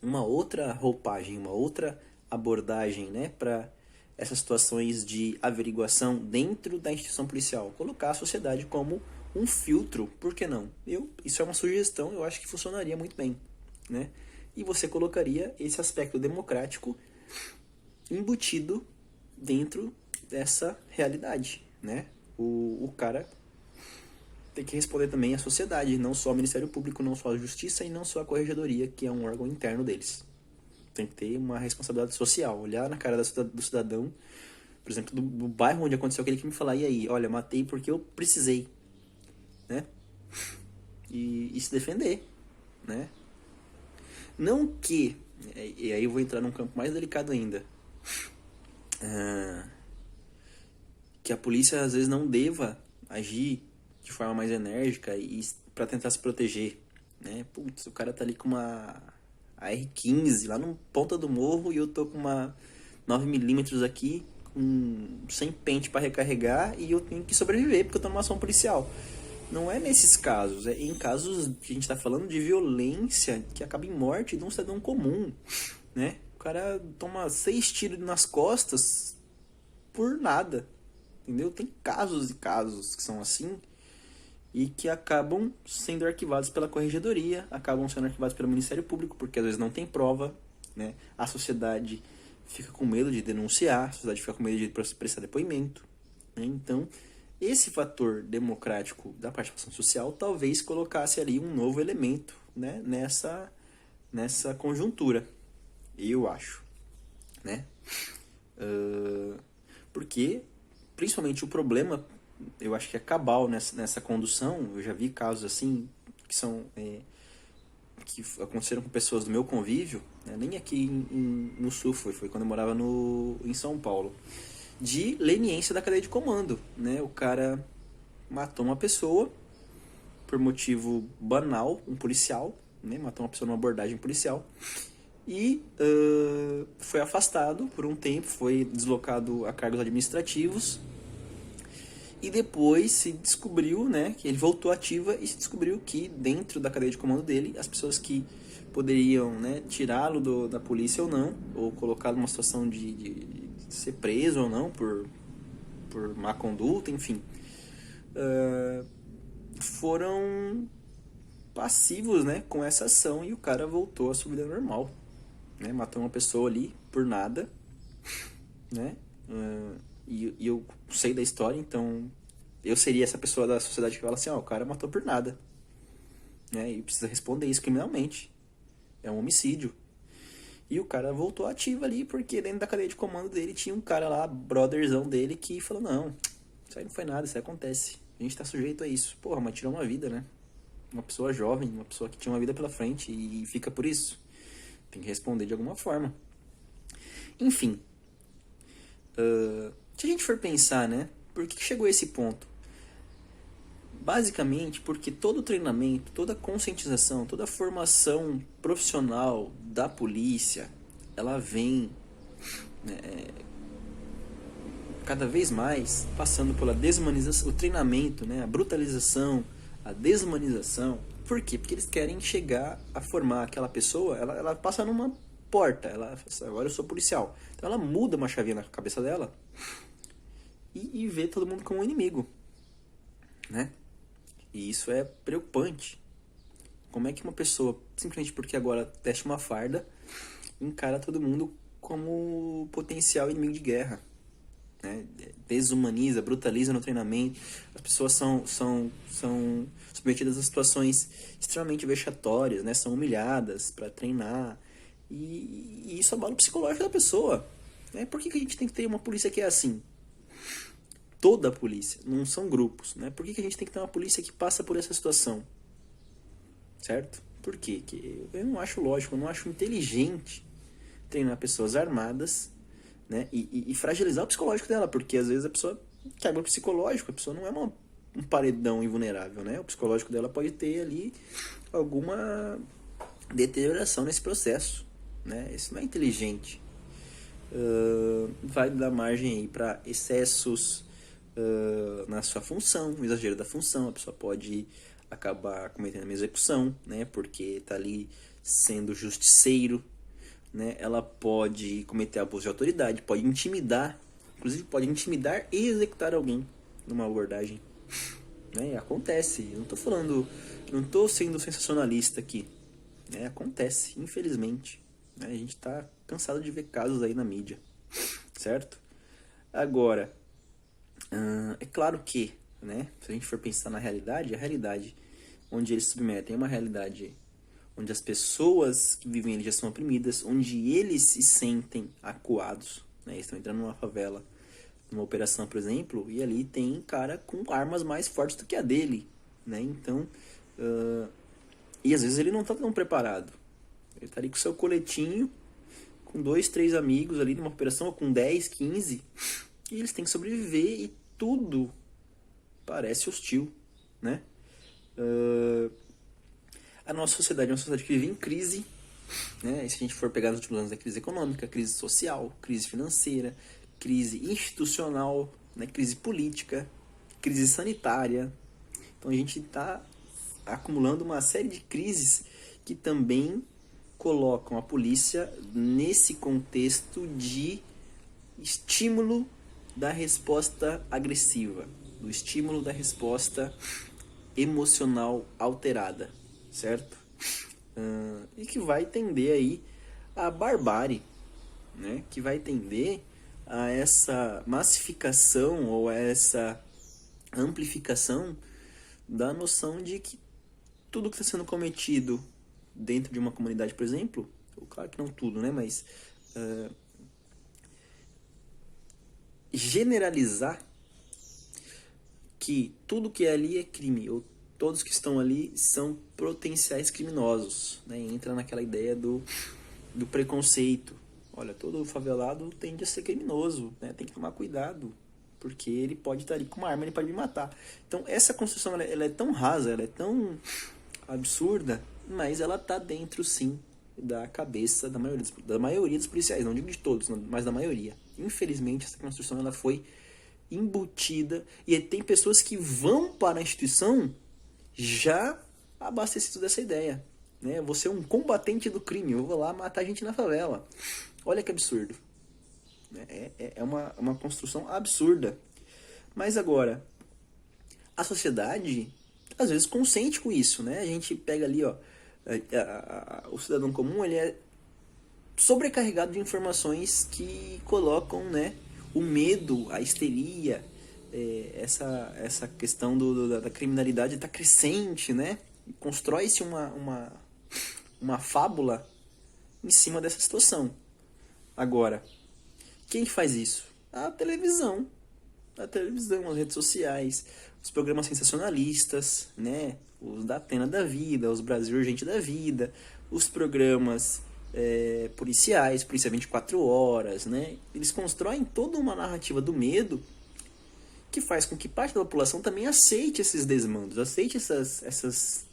uma outra roupagem, uma outra abordagem, né, para essas situações de averiguação dentro da instituição policial. Colocar a sociedade como um filtro, por que não? Isso é uma sugestão, eu acho que funcionaria muito bem. Né? E você colocaria esse aspecto democrático embutido dentro dessa realidade, né? O cara tem que responder também à sociedade, não só ao Ministério Público, não só à Justiça e não só à Corregedoria, que é um órgão interno deles. Tem que ter uma responsabilidade social, olhar na cara do cidadão, por exemplo, do bairro onde aconteceu aquele crime e falar, e aí, olha, matei porque eu precisei, né? E se defender, né? Não que, e aí eu vou entrar num campo mais delicado ainda, que a polícia às vezes não deva agir de forma mais enérgica e para tentar se proteger, né? Putz, o cara tá ali com uma AR-15 lá no ponta do morro e eu tô com uma 9mm aqui sem pente para recarregar e eu tenho que sobreviver porque eu tô numa ação policial. Não é nesses casos, é em casos que a gente tá falando de violência que acaba em morte de um cidadão comum, né? O cara toma 6 tiros nas costas por nada, entendeu? Tem casos e casos que são assim e que acabam sendo arquivados pela corregedoria, acabam sendo arquivados pelo Ministério Público, porque às vezes não tem prova, né? A sociedade fica com medo de denunciar, a sociedade fica com medo de prestar depoimento, né? Então, esse fator democrático da participação social talvez colocasse ali um novo elemento, né, nessa conjuntura, eu acho, né? Porque, principalmente, o problema, eu acho que é cabal nessa condução. Eu já vi casos assim, que aconteceram com pessoas do meu convívio, né, nem aqui no Sul, foi quando eu morava em São Paulo, de leniência da cadeia de comando, né? O cara matou uma pessoa por motivo banal, um policial, né? Matou uma pessoa numa abordagem policial e foi afastado por um tempo, foi deslocado a cargos administrativos e depois se descobriu, né, que ele voltou ativa e se descobriu que dentro da cadeia de comando dele, as pessoas que poderiam, né, tirá-lo da polícia ou não, ou colocá-lo numa situação de ser preso ou não por má conduta, enfim, foram passivos, né, com essa ação e o cara voltou à sua vida normal, né, matou uma pessoa ali por nada, né? E eu sei da história, então eu seria essa pessoa da sociedade que fala assim, ó, o cara matou por nada, né? E precisa responder isso criminalmente. É um homicídio. E o cara voltou ativo ali, porque dentro da cadeia de comando dele tinha um cara lá, brotherzão dele, que falou, não, isso aí não foi nada, isso aí acontece. A gente tá sujeito a isso. Porra, mas tirou uma vida, né? Uma pessoa jovem, uma pessoa que tinha uma vida pela frente e fica por isso. Tem que responder de alguma forma. Enfim. Se a gente for pensar, né? Por que chegou a esse ponto? Basicamente porque todo treinamento, toda conscientização, toda formação profissional da polícia, ela vem cada vez mais passando pela desumanização, o treinamento, né, a brutalização, a desumanização. Por quê? Porque eles querem chegar a formar aquela pessoa, ela passa numa porta, ela fala assim, agora eu sou policial. Então ela muda uma chavinha na cabeça dela e vê todo mundo como um inimigo, né? E isso é preocupante. Como é que uma pessoa, simplesmente porque agora veste uma farda, encara todo mundo como potencial inimigo de guerra, né? Desumaniza, brutaliza no treinamento. As pessoas são submetidas a situações extremamente vexatórias, né? São humilhadas para treinar. E isso abala o psicológico da pessoa, né? Por que a gente tem que ter uma polícia que é assim? Toda a polícia, não são grupos, né? Por que a gente tem que ter uma polícia que passa por essa situação? Certo? Por quê? Que eu não acho lógico, eu não acho inteligente treinar pessoas armadas, né? E fragilizar o psicológico dela, porque às vezes a pessoa quebra o psicológico, a pessoa não é um paredão invulnerável, né? O psicológico dela pode ter ali alguma deterioração nesse processo, né? Isso não é inteligente. Vai dar margem aí para excessos na sua função, o exagero da função. A pessoa pode acabar cometendo uma execução, né? Porque está ali sendo justiceiro, né? Ela pode cometer abuso de autoridade, pode intimidar, inclusive pode intimidar e executar alguém numa abordagem, né? Acontece. Eu não estou sendo sensacionalista aqui, né? Acontece, infelizmente, né? A gente está cansado de ver casos aí na mídia, certo? Agora, é claro que, né, se a gente for pensar na realidade, a realidade onde eles se submetem é uma realidade onde as pessoas que vivem ali já são oprimidas, onde eles se sentem acuados, né? Eles estão entrando numa favela, numa operação, por exemplo, e ali tem cara com armas mais fortes do que a dele, né? Então, e às vezes ele não está tão preparado. Ele está ali com o seu coletinho, com 2, 3 amigos ali numa operação, ou com 10, 15, e eles têm que sobreviver e tudo parece hostil, né? A nossa sociedade é uma sociedade que vive em crise, né? E se a gente for pegar nos últimos anos, a crise econômica, crise social, crise financeira, crise institucional, né? Crise política, crise sanitária. Então a gente está acumulando uma série de crises que também colocam a polícia nesse contexto de estímulo da resposta agressiva, do estímulo da resposta emocional alterada, certo? E que vai tender aí à barbárie, né? Que vai tender a essa massificação ou a essa amplificação da noção de que tudo que está sendo cometido dentro de uma comunidade, por exemplo, claro que não tudo, né? Mas generalizar que tudo que é ali é crime, ou todos que estão ali são potenciais criminosos, né? Entra naquela ideia do preconceito. Olha, todo favelado tende a ser criminoso, né? Tem que tomar cuidado, porque ele pode estar ali com uma arma, ele pode me matar. Então essa construção ela é tão rasa, ela é tão absurda, mas ela está dentro sim da cabeça da maioria dos policiais, não digo de todos, mas da maioria. Infelizmente essa construção ela foi embutida e tem pessoas que vão para a instituição já abastecidos dessa ideia, né? Vou ser um combatente do crime, eu vou lá matar gente na favela. Olha que absurdo, é uma construção absurda. Mas agora a sociedade às vezes consente com isso, né? A gente pega ali, ó, o cidadão comum, ele é sobrecarregado de informações que colocam, né, o medo, a histeria, essa questão da criminalidade está crescente, né? Constrói-se uma fábula em cima dessa situação. Agora, quem faz isso? A televisão. A televisão, as redes sociais, os programas sensacionalistas, né? Os da Atena da vida, os Brasil Urgente da vida, os programas policiais, Polícia 24 Horas, né? Eles constroem toda uma narrativa do medo que faz com que parte da população também aceite esses desmandos, aceite essas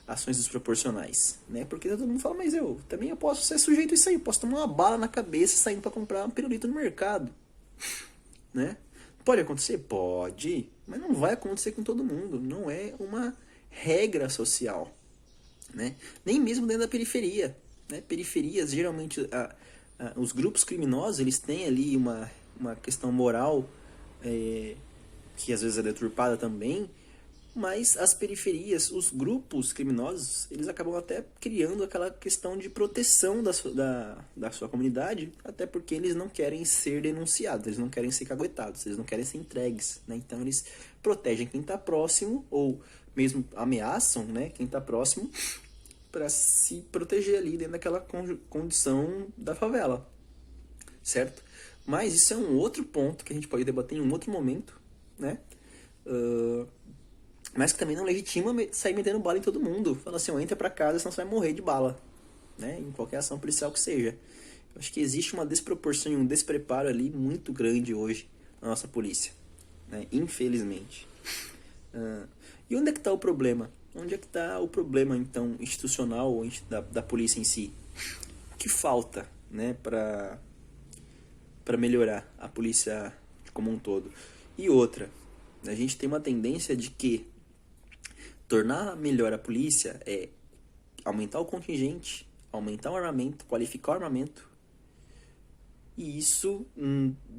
ações desproporcionais, né? Porque todo mundo fala, mas eu posso ser sujeito a isso aí, eu posso tomar uma bala na cabeça saindo para comprar um pirulito no mercado, né? Pode acontecer? Pode, mas não vai acontecer com todo mundo, não é uma regra social, né? Nem mesmo dentro da periferia, né? Periferias, geralmente, os grupos criminosos, eles têm ali uma questão moral que às vezes é deturpada também, mas as periferias, os grupos criminosos, eles acabam até criando aquela questão de proteção da sua comunidade, até porque eles não querem ser denunciados, eles não querem ser caguetados, eles não querem ser entregues, né? Então eles protegem quem está próximo, ou mesmo ameaçam, né, quem está próximo, para se proteger ali dentro daquela condição da favela, certo? Mas isso é um outro ponto que a gente pode debater em um outro momento, né? Mas que também não legitima sair metendo bala em todo mundo. Fala assim, entra pra casa, senão você vai morrer de bala, né? Em qualquer ação policial que seja. Eu acho que existe uma desproporção e um despreparo ali muito grande hoje na nossa polícia, né? Infelizmente. E onde é que está o problema? Onde é que está o problema, então, institucional ou da polícia em si? O que falta, né, para melhorar a polícia como um todo? E outra, a gente tem uma tendência de que tornar melhor a polícia é aumentar o contingente, aumentar o armamento, qualificar o armamento. E isso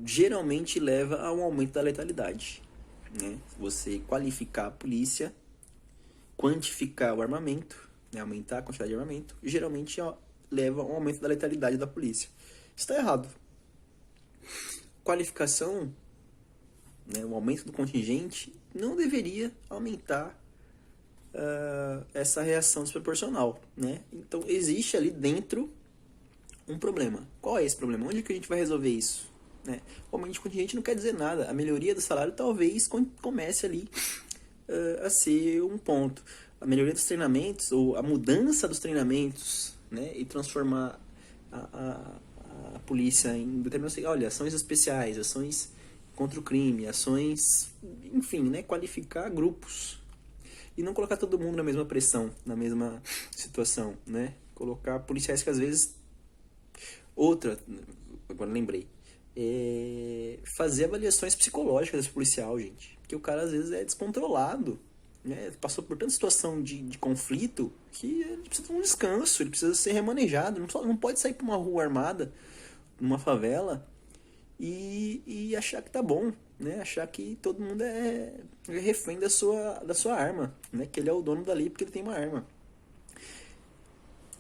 geralmente leva a um aumento da letalidade, né? Você qualificar a polícia, quantificar o armamento, né? Aumentar a quantidade de armamento, geralmente leva a um aumento da letalidade da polícia. Isso está errado. Qualificação, né, o aumento do contingente não deveria aumentar essa reação desproporcional, né? Então existe ali dentro um problema. Qual é esse problema? Onde que a gente vai resolver isso, né? O aumento de contingente não quer dizer nada. A melhoria do salário talvez comece ali a ser um ponto. A melhoria dos treinamentos ou a mudança dos treinamentos, né, e transformar a polícia em determinadas, olha, ações especiais, ações contra o crime, ações, enfim, né, qualificar grupos e não colocar todo mundo na mesma pressão, na mesma situação, né? Colocar policiais que às vezes agora lembrei, fazer avaliações psicológicas desse policial, gente, que o cara às vezes é descontrolado, né? Passou por tanta situação de conflito que ele precisa de um descanso, ele precisa ser remanejado, não pode sair para uma rua armada, numa favela, e achar que tá bom, né? Achar que todo mundo é refém da sua arma, né? Que ele é o dono dali porque ele tem uma arma.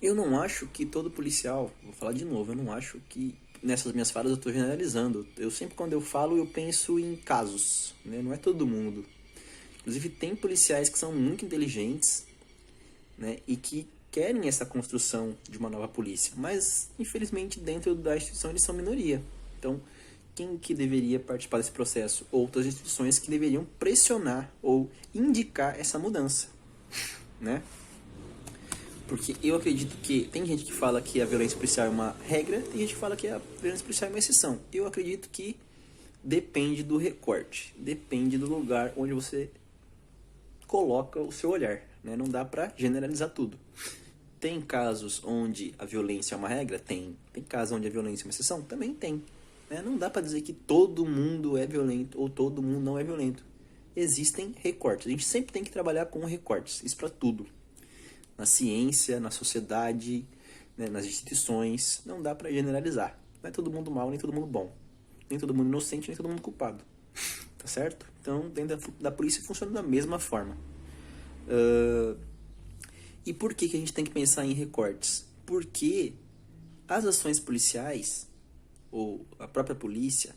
Eu não acho que todo policial, vou falar de novo, eu não acho que nessas minhas falas eu estou generalizando. Eu sempre, quando eu falo, eu penso em casos, né? Não é todo mundo. Inclusive tem policiais que são muito inteligentes, né? E que querem essa construção de uma nova polícia, mas infelizmente dentro da instituição eles são minoria. Então, quem que deveria participar desse processo? Outras instituições que deveriam pressionar ou indicar essa mudança, né? Porque eu acredito que tem gente que fala que a violência policial é uma regra, tem gente que fala que a violência policial é uma exceção. Eu acredito que depende do recorte, depende do lugar onde você coloca o seu olhar, né? Não dá pra generalizar tudo. Tem casos onde a violência é uma regra? Tem. Tem casos onde a violência é uma exceção? Também tem. Não dá pra dizer que todo mundo é violento ou todo mundo não é violento. Existem recortes. A gente sempre tem que trabalhar com recortes. Isso pra tudo. Na ciência, na sociedade, né, nas instituições. Não dá pra generalizar. Não é todo mundo mal, nem todo mundo bom. Nem todo mundo inocente, nem todo mundo culpado. Tá certo? Então, dentro da polícia funciona da mesma forma. E por que a gente tem que pensar em recortes? Porque as ações policiais, ou a própria polícia,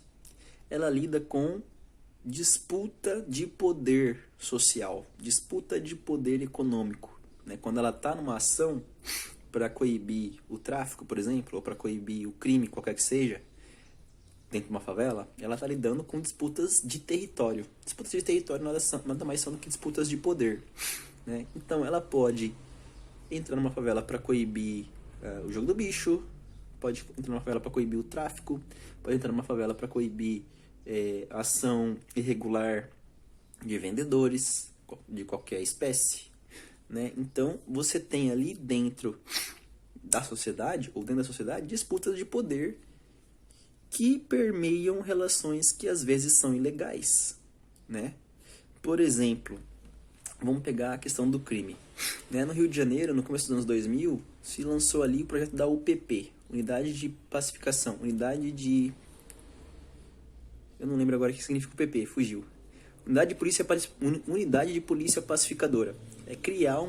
ela lida com disputa de poder social, disputa de poder econômico, né? Quando ela está numa ação para coibir o tráfico, por exemplo, ou para coibir o crime, qualquer que seja, dentro de uma favela, ela está lidando com disputas de território. Disputas de território nada mais são do que disputas de poder, né? Então ela pode entrar numa favela para coibir o jogo do bicho, pode entrar numa favela para coibir o tráfico, pode entrar numa favela para coibir ação irregular de vendedores de qualquer espécie, né? Então você tem ali dentro da sociedade, ou dentro da sociedade, disputas de poder que permeiam relações que às vezes são ilegais, né? Por exemplo, vamos pegar a questão do crime, né? No Rio de Janeiro, no começo dos anos 2000, se lançou ali o projeto da UPP, Unidade de Pacificação, Unidade de... Eu não lembro agora o que significa UPP, fugiu. Unidade de Polícia Pacificadora. É criar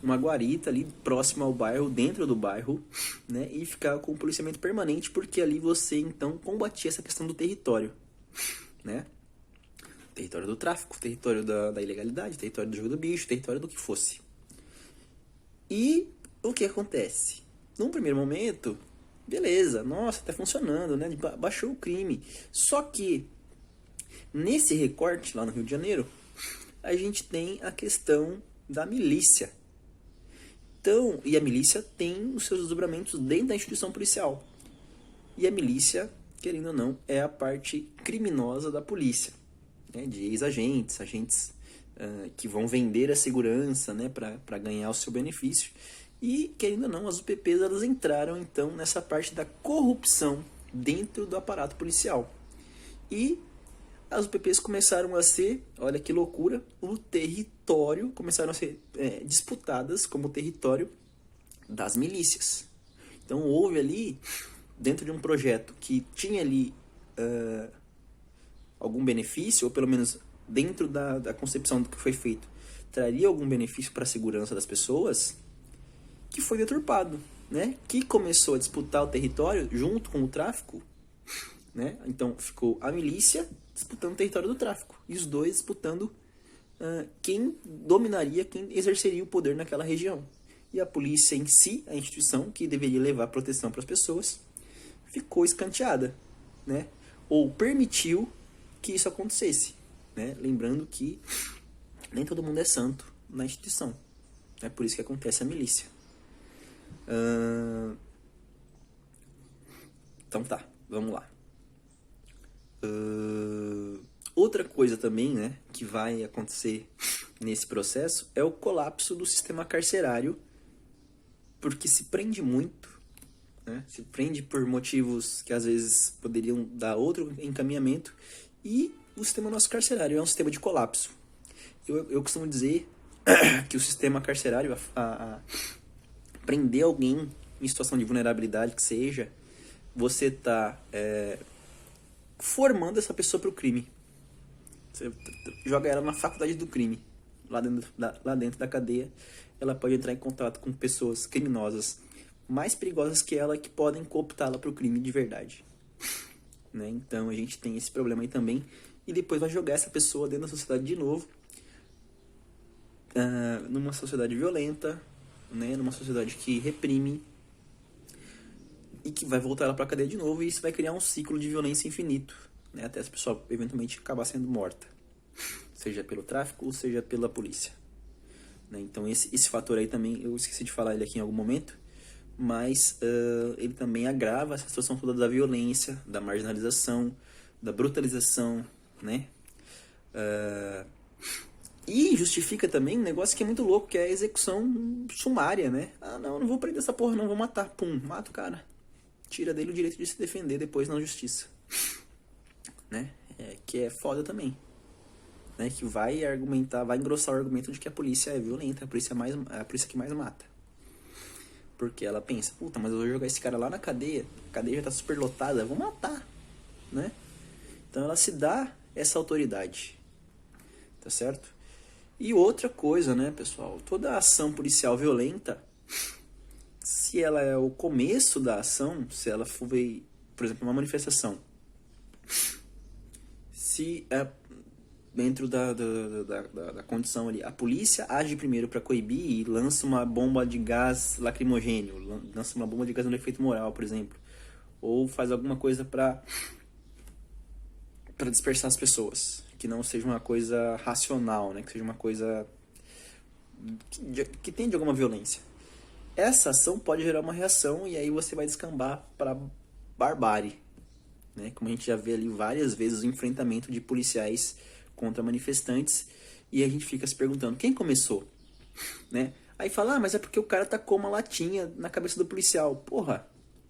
uma guarita ali próxima ao bairro, dentro do bairro, né? E ficar com policiamento permanente, porque ali você, então, combatia essa questão do território, né? Território do tráfico, território da ilegalidade, território do jogo do bicho, território do que fosse. E o que acontece? Num primeiro momento, beleza, nossa, tá funcionando, né? Baixou o crime. Só que, nesse recorte lá no Rio de Janeiro, a gente tem a questão da milícia. Então, e a milícia tem os seus desdobramentos dentro da instituição policial. E a milícia, querendo ou não, é a parte criminosa da polícia, né? De ex-agentes, agentes que vão vender a segurança, né? Para ganhar o seu benefício. E, querendo ou não, as UPPs elas entraram, então, nessa parte da corrupção dentro do aparato policial. E as UPPs começaram a ser, olha que loucura, o território, começaram a ser disputadas como território das milícias. Então, houve ali, dentro de um projeto que tinha ali algum benefício, ou pelo menos dentro da concepção do que foi feito, traria algum benefício para a segurança das pessoas, que foi deturpado, né? Que começou a disputar o território junto com o tráfico, né? Então ficou a milícia disputando o território do tráfico e os dois disputando quem dominaria, quem exerceria o poder naquela região. E a polícia em si, a instituição que deveria levar proteção para as pessoas, ficou escanteada, né? Ou permitiu que isso acontecesse, né? Lembrando que nem todo mundo é santo na instituição, é por isso que acontece a milícia. Então tá, vamos lá. Outra coisa também, né, que vai acontecer nesse processo é o colapso do sistema carcerário, porque se prende muito, né, se prende por motivos que às vezes poderiam dar outro encaminhamento, e o sistema nosso carcerário é um sistema de colapso. Eu costumo dizer que o sistema carcerário, prender alguém em situação de vulnerabilidade que seja, você está formando essa pessoa para o crime. Você joga ela na faculdade do crime. Lá dentro da cadeia, ela pode entrar em contato com pessoas criminosas mais perigosas que ela, que podem cooptá-la para o crime de verdade, né? Então a gente tem esse problema aí também. E depois vai jogar essa pessoa dentro da sociedade de novo, numa sociedade violenta, né? Numa sociedade que reprime, e que vai voltar ela para a cadeia de novo, e isso vai criar um ciclo de violência infinito, né? Até essa pessoa eventualmente acabar sendo morta, seja pelo tráfico ou seja pela polícia, né? Então esse fator aí também, eu esqueci de falar ele aqui em algum momento, mas ele também agrava essa situação toda da violência, da marginalização, da brutalização, né? E justifica também um negócio que é muito louco, que é a execução sumária, né? Ah, não vou prender essa porra, não, vou matar. Pum, mata o cara. Tira dele o direito de se defender depois na justiça, né? Que é foda também, né? Que vai argumentar, vai engrossar o argumento de que a polícia é violenta, a polícia que mais mata. Porque ela pensa, puta, mas eu vou jogar esse cara lá na cadeia, a cadeia já tá super lotada, eu vou matar, né? Então ela se dá essa autoridade, tá certo? E outra coisa, né, pessoal, toda ação policial violenta, se ela é o começo da ação, se ela for, por exemplo, uma manifestação, se é dentro da condição ali, a polícia age primeiro para coibir e lança uma bomba de gás lacrimogêneo, lança uma bomba de gás no efeito moral, por exemplo, ou faz alguma coisa para dispersar as pessoas, que não seja uma coisa racional, né? Que seja uma coisa que tenha de alguma violência. Essa ação pode gerar uma reação e aí você vai descambar para barbárie, né? Como a gente já vê ali várias vezes o enfrentamento de policiais contra manifestantes e a gente fica se perguntando quem começou, né? Aí fala, mas é porque o cara tacou uma latinha na cabeça do policial. Porra,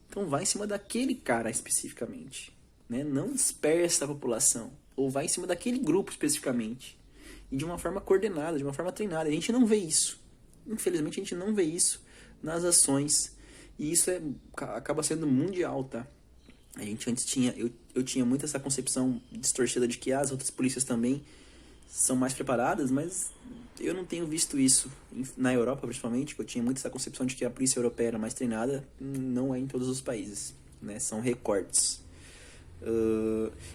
então vai em cima daquele cara especificamente, né? Não dispersa a população, ou vai em cima daquele grupo especificamente e de uma forma coordenada, de uma forma treinada. A gente não vê isso, infelizmente a gente não vê isso nas ações e isso acaba sendo mundial, tá? A gente antes tinha, eu tinha muito essa concepção distorcida de que as outras polícias também são mais preparadas, mas eu não tenho visto isso na Europa, principalmente, que eu tinha muito essa concepção de que a polícia europeia era mais treinada, não é em todos os países, né? São recortes.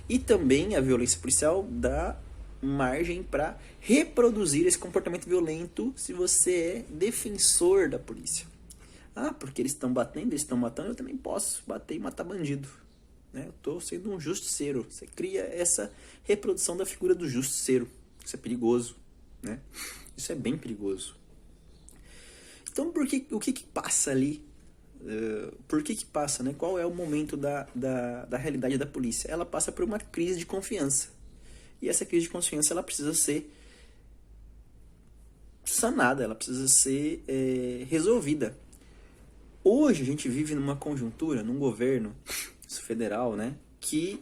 E também a violência policial dá margem para reproduzir esse comportamento violento se você é defensor da polícia. Ah, porque eles estão batendo, eles estão matando, eu também posso bater e matar bandido. Né? Eu estou sendo um justiceiro. Você cria essa reprodução da figura do justiceiro. Isso é perigoso. Né? Isso é bem perigoso. Então, o que passa ali? Por que passa? Né? Qual é o momento da realidade da polícia? Ela passa por uma crise de confiança. E essa crise de confiança ela precisa ser sanada, ela precisa ser resolvida. Hoje a gente vive numa conjuntura, num governo federal, né, que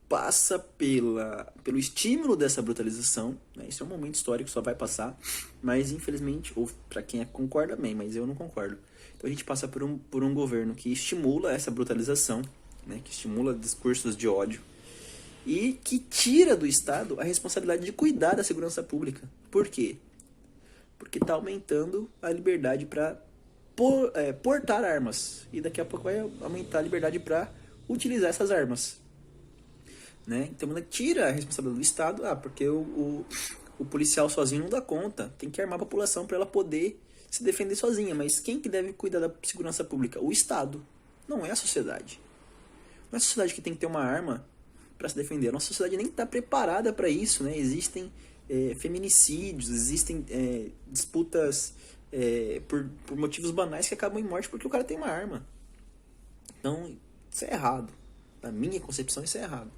passa pelo estímulo dessa brutalização, né, isso é um momento histórico, só vai passar, mas infelizmente, ou para quem concorda bem, mas eu não concordo. Então a gente passa por um governo que estimula essa brutalização, né, que estimula discursos de ódio e que tira do Estado a responsabilidade de cuidar da segurança pública. Por quê? Porque está aumentando a liberdade para portar armas. E daqui a pouco vai aumentar a liberdade para utilizar essas armas. Né? Então, tira a responsabilidade do Estado. Porque o policial sozinho não dá conta. Tem que armar a população para ela poder se defender sozinha. Mas quem que deve cuidar da segurança pública? O Estado. Não é a sociedade. Não é a sociedade que tem que ter uma arma para se defender. A nossa sociedade nem está preparada para isso. Né? Existem feminicídios, existem disputas por motivos banais que acabam em morte porque o cara tem uma arma. Então, isso é errado. Na minha concepção, isso é errado.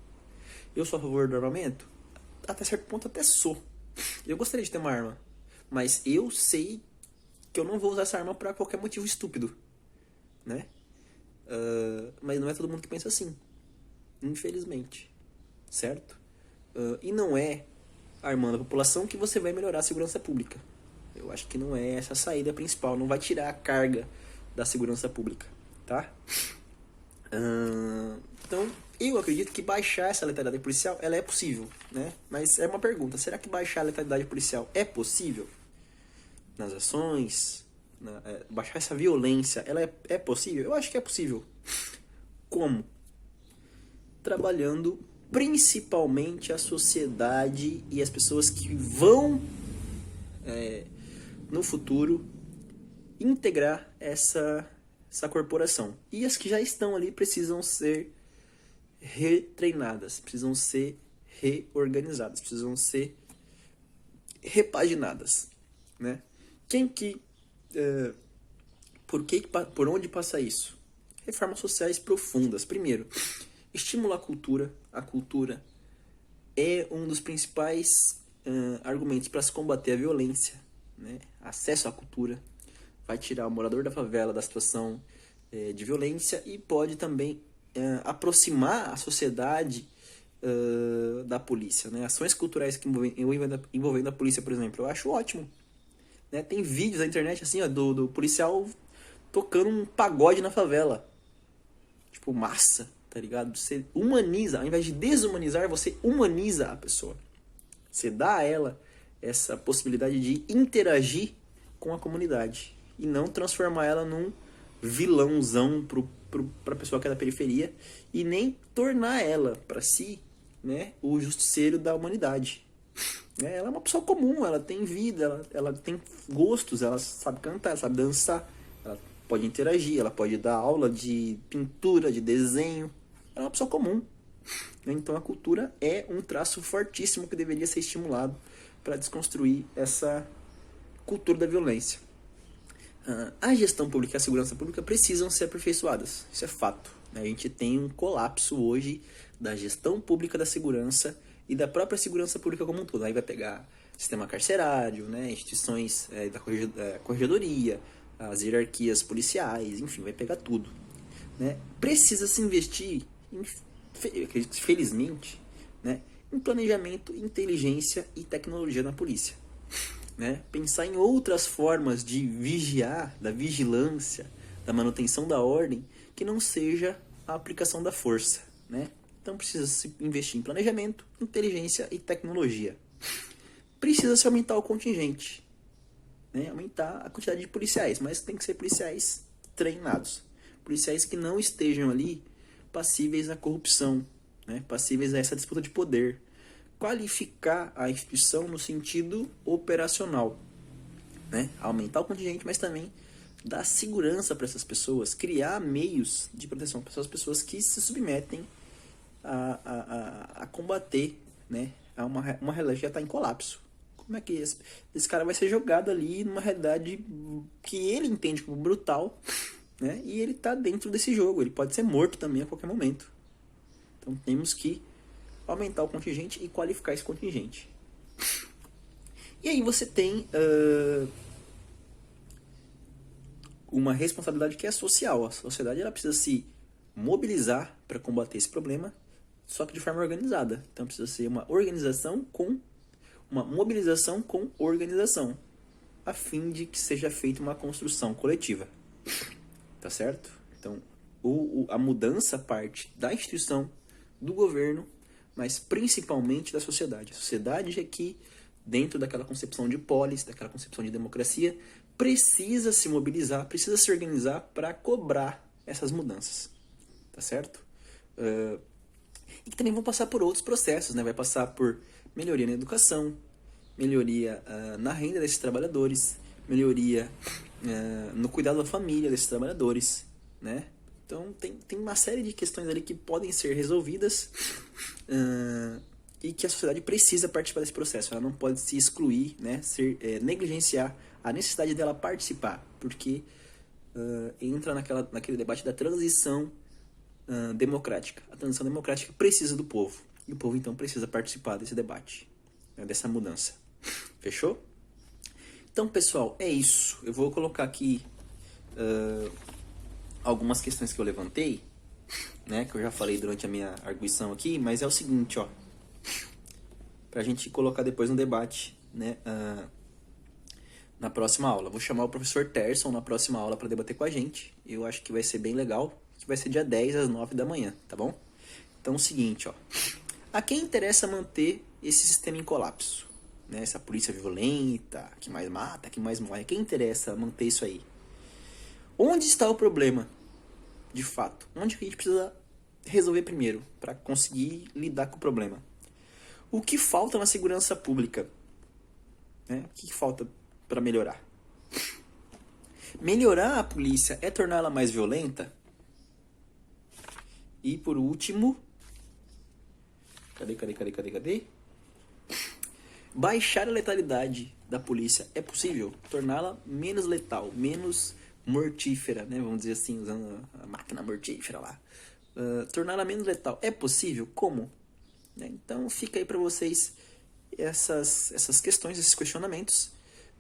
Eu sou a favor do armamento? Até certo ponto, até sou. Eu gostaria de ter uma arma. Mas eu sei que eu não vou usar essa arma para qualquer motivo estúpido. Né? Mas não é todo mundo que pensa assim. Infelizmente. Certo? E não é armando a população que você vai melhorar a segurança pública. Eu acho que não é essa a saída principal. Não vai tirar a carga da segurança pública. Tá? Então, eu acredito que baixar essa letalidade policial, ela é possível. Né? Mas é uma pergunta. Será que baixar a letalidade policial é possível? Nas ações? Baixar essa violência, ela é possível? Eu acho que é possível. Como? Trabalhando principalmente a sociedade e as pessoas que vão no futuro integrar essa corporação. E as que já estão ali precisam ser retreinadas, precisam ser reorganizadas, precisam ser repaginadas. Né? Por onde passa isso? Reformas sociais profundas. Primeiro, estimular a cultura. A cultura é um dos principais argumentos para se combater a violência. Né? Acesso à cultura vai tirar o morador da favela da situação de violência e pode também aproximar a sociedade da polícia. Né? Ações culturais que envolvendo a polícia, por exemplo, eu acho ótimo. Né? Tem vídeos na internet assim, ó, do policial tocando um pagode na favela. Tipo, massa, tá ligado? Você humaniza, ao invés de desumanizar, você humaniza a pessoa. Você dá a ela essa possibilidade de interagir com a comunidade. e não transformar ela num vilãozão para a pessoa que é da periferia, e nem tornar ela, para si, né, o justiceiro da humanidade. Ela é uma pessoa comum, ela tem vida, ela tem gostos, ela sabe cantar, ela sabe dançar, ela pode interagir, ela pode dar aula de pintura, de desenho. Ela é uma pessoa comum. Então a cultura é um traço fortíssimo que deveria ser estimulado para desconstruir essa cultura da violência. A gestão pública e a segurança pública precisam ser aperfeiçoadas, isso é fato. A gente tem um colapso hoje da gestão pública da segurança e da própria segurança pública como um todo. Aí vai pegar sistema carcerário, né, instituições da corregedoria, as hierarquias policiais, enfim, vai pegar tudo. Né? Precisa se investir, felizmente, né, em planejamento, inteligência e tecnologia na polícia. Né? Pensar em outras formas de vigiar, da vigilância, da manutenção da ordem, que não seja a aplicação da força. Né? Então precisa se investir em planejamento, inteligência e tecnologia. Precisa se aumentar o contingente, né? Aumentar a quantidade de policiais, mas tem que ser policiais treinados. Policiais que não estejam ali passíveis à corrupção, né? Passíveis a essa disputa de poder. Qualificar a instituição no sentido operacional, né? Aumentar o contingente, mas também dar segurança para essas pessoas, criar meios de proteção para essas pessoas que se submetem a combater, né? A uma realidade que já está em colapso. Como é que esse cara vai ser jogado ali numa realidade que ele entende como brutal, né? E ele está dentro desse jogo, ele pode ser morto também a qualquer momento. Então temos que aumentar o contingente e qualificar esse contingente. E aí você tem uma responsabilidade que é social. A sociedade ela precisa se mobilizar para combater esse problema, só que de forma organizada. Então precisa ser uma mobilização com organização, a fim de que seja feita uma construção coletiva. Tá certo? Então a mudança parte da instituição, do governo, mas principalmente da sociedade. A sociedade é que, dentro daquela concepção de polis, daquela concepção de democracia, precisa se mobilizar, precisa se organizar para cobrar essas mudanças. Tá certo? E que também vão passar por outros processos, né? Vai passar por melhoria na educação, melhoria na renda desses trabalhadores, melhoria no cuidado da família desses trabalhadores, né? Então tem uma série de questões ali que podem ser resolvidas e que a sociedade precisa participar desse processo. Ela não pode se excluir, né? Negligenciar a necessidade dela participar, porque entra naquele debate da transição democrática. A transição democrática precisa do povo, e o povo então precisa participar desse debate, né? Dessa mudança. Fechou? Então, pessoal, é isso. Eu vou colocar aqui algumas questões que eu levantei, né, que eu já falei durante a minha arguição aqui, mas é o seguinte, ó, pra gente colocar depois no debate, né, na próxima aula. Vou chamar o professor Terson na próxima aula para debater com a gente. Eu acho que vai ser bem legal, que vai ser dia 10 às 9 da manhã, tá bom? Então, é o seguinte, ó, a quem interessa manter esse sistema em colapso? Né, essa polícia violenta, que mais mata, que mais morre, quem interessa manter isso aí? Onde está o problema, de fato? Onde que a gente precisa resolver primeiro, para conseguir lidar com o problema? O que falta na segurança pública? Né? O que falta para melhorar? Melhorar a polícia é torná-la mais violenta? E por último... Cadê? Baixar a letalidade da polícia é possível? Torná-la menos letal, menos mortífera, né? Vamos dizer assim, usando a máquina mortífera lá. Torná-la menos letal é possível? Como? Né? Então fica aí para vocês essas questões, esses questionamentos.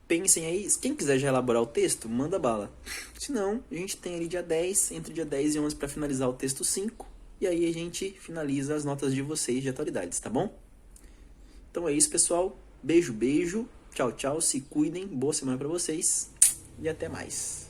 Pensem aí, quem quiser já elaborar o texto, manda bala. Se não, a gente tem ali entre dia 10 e 11 para finalizar o texto 5. E aí a gente finaliza as notas de vocês de atualidades, tá bom? Então é isso, pessoal. Beijo. Tchau, se cuidem. Boa semana para vocês. E até mais.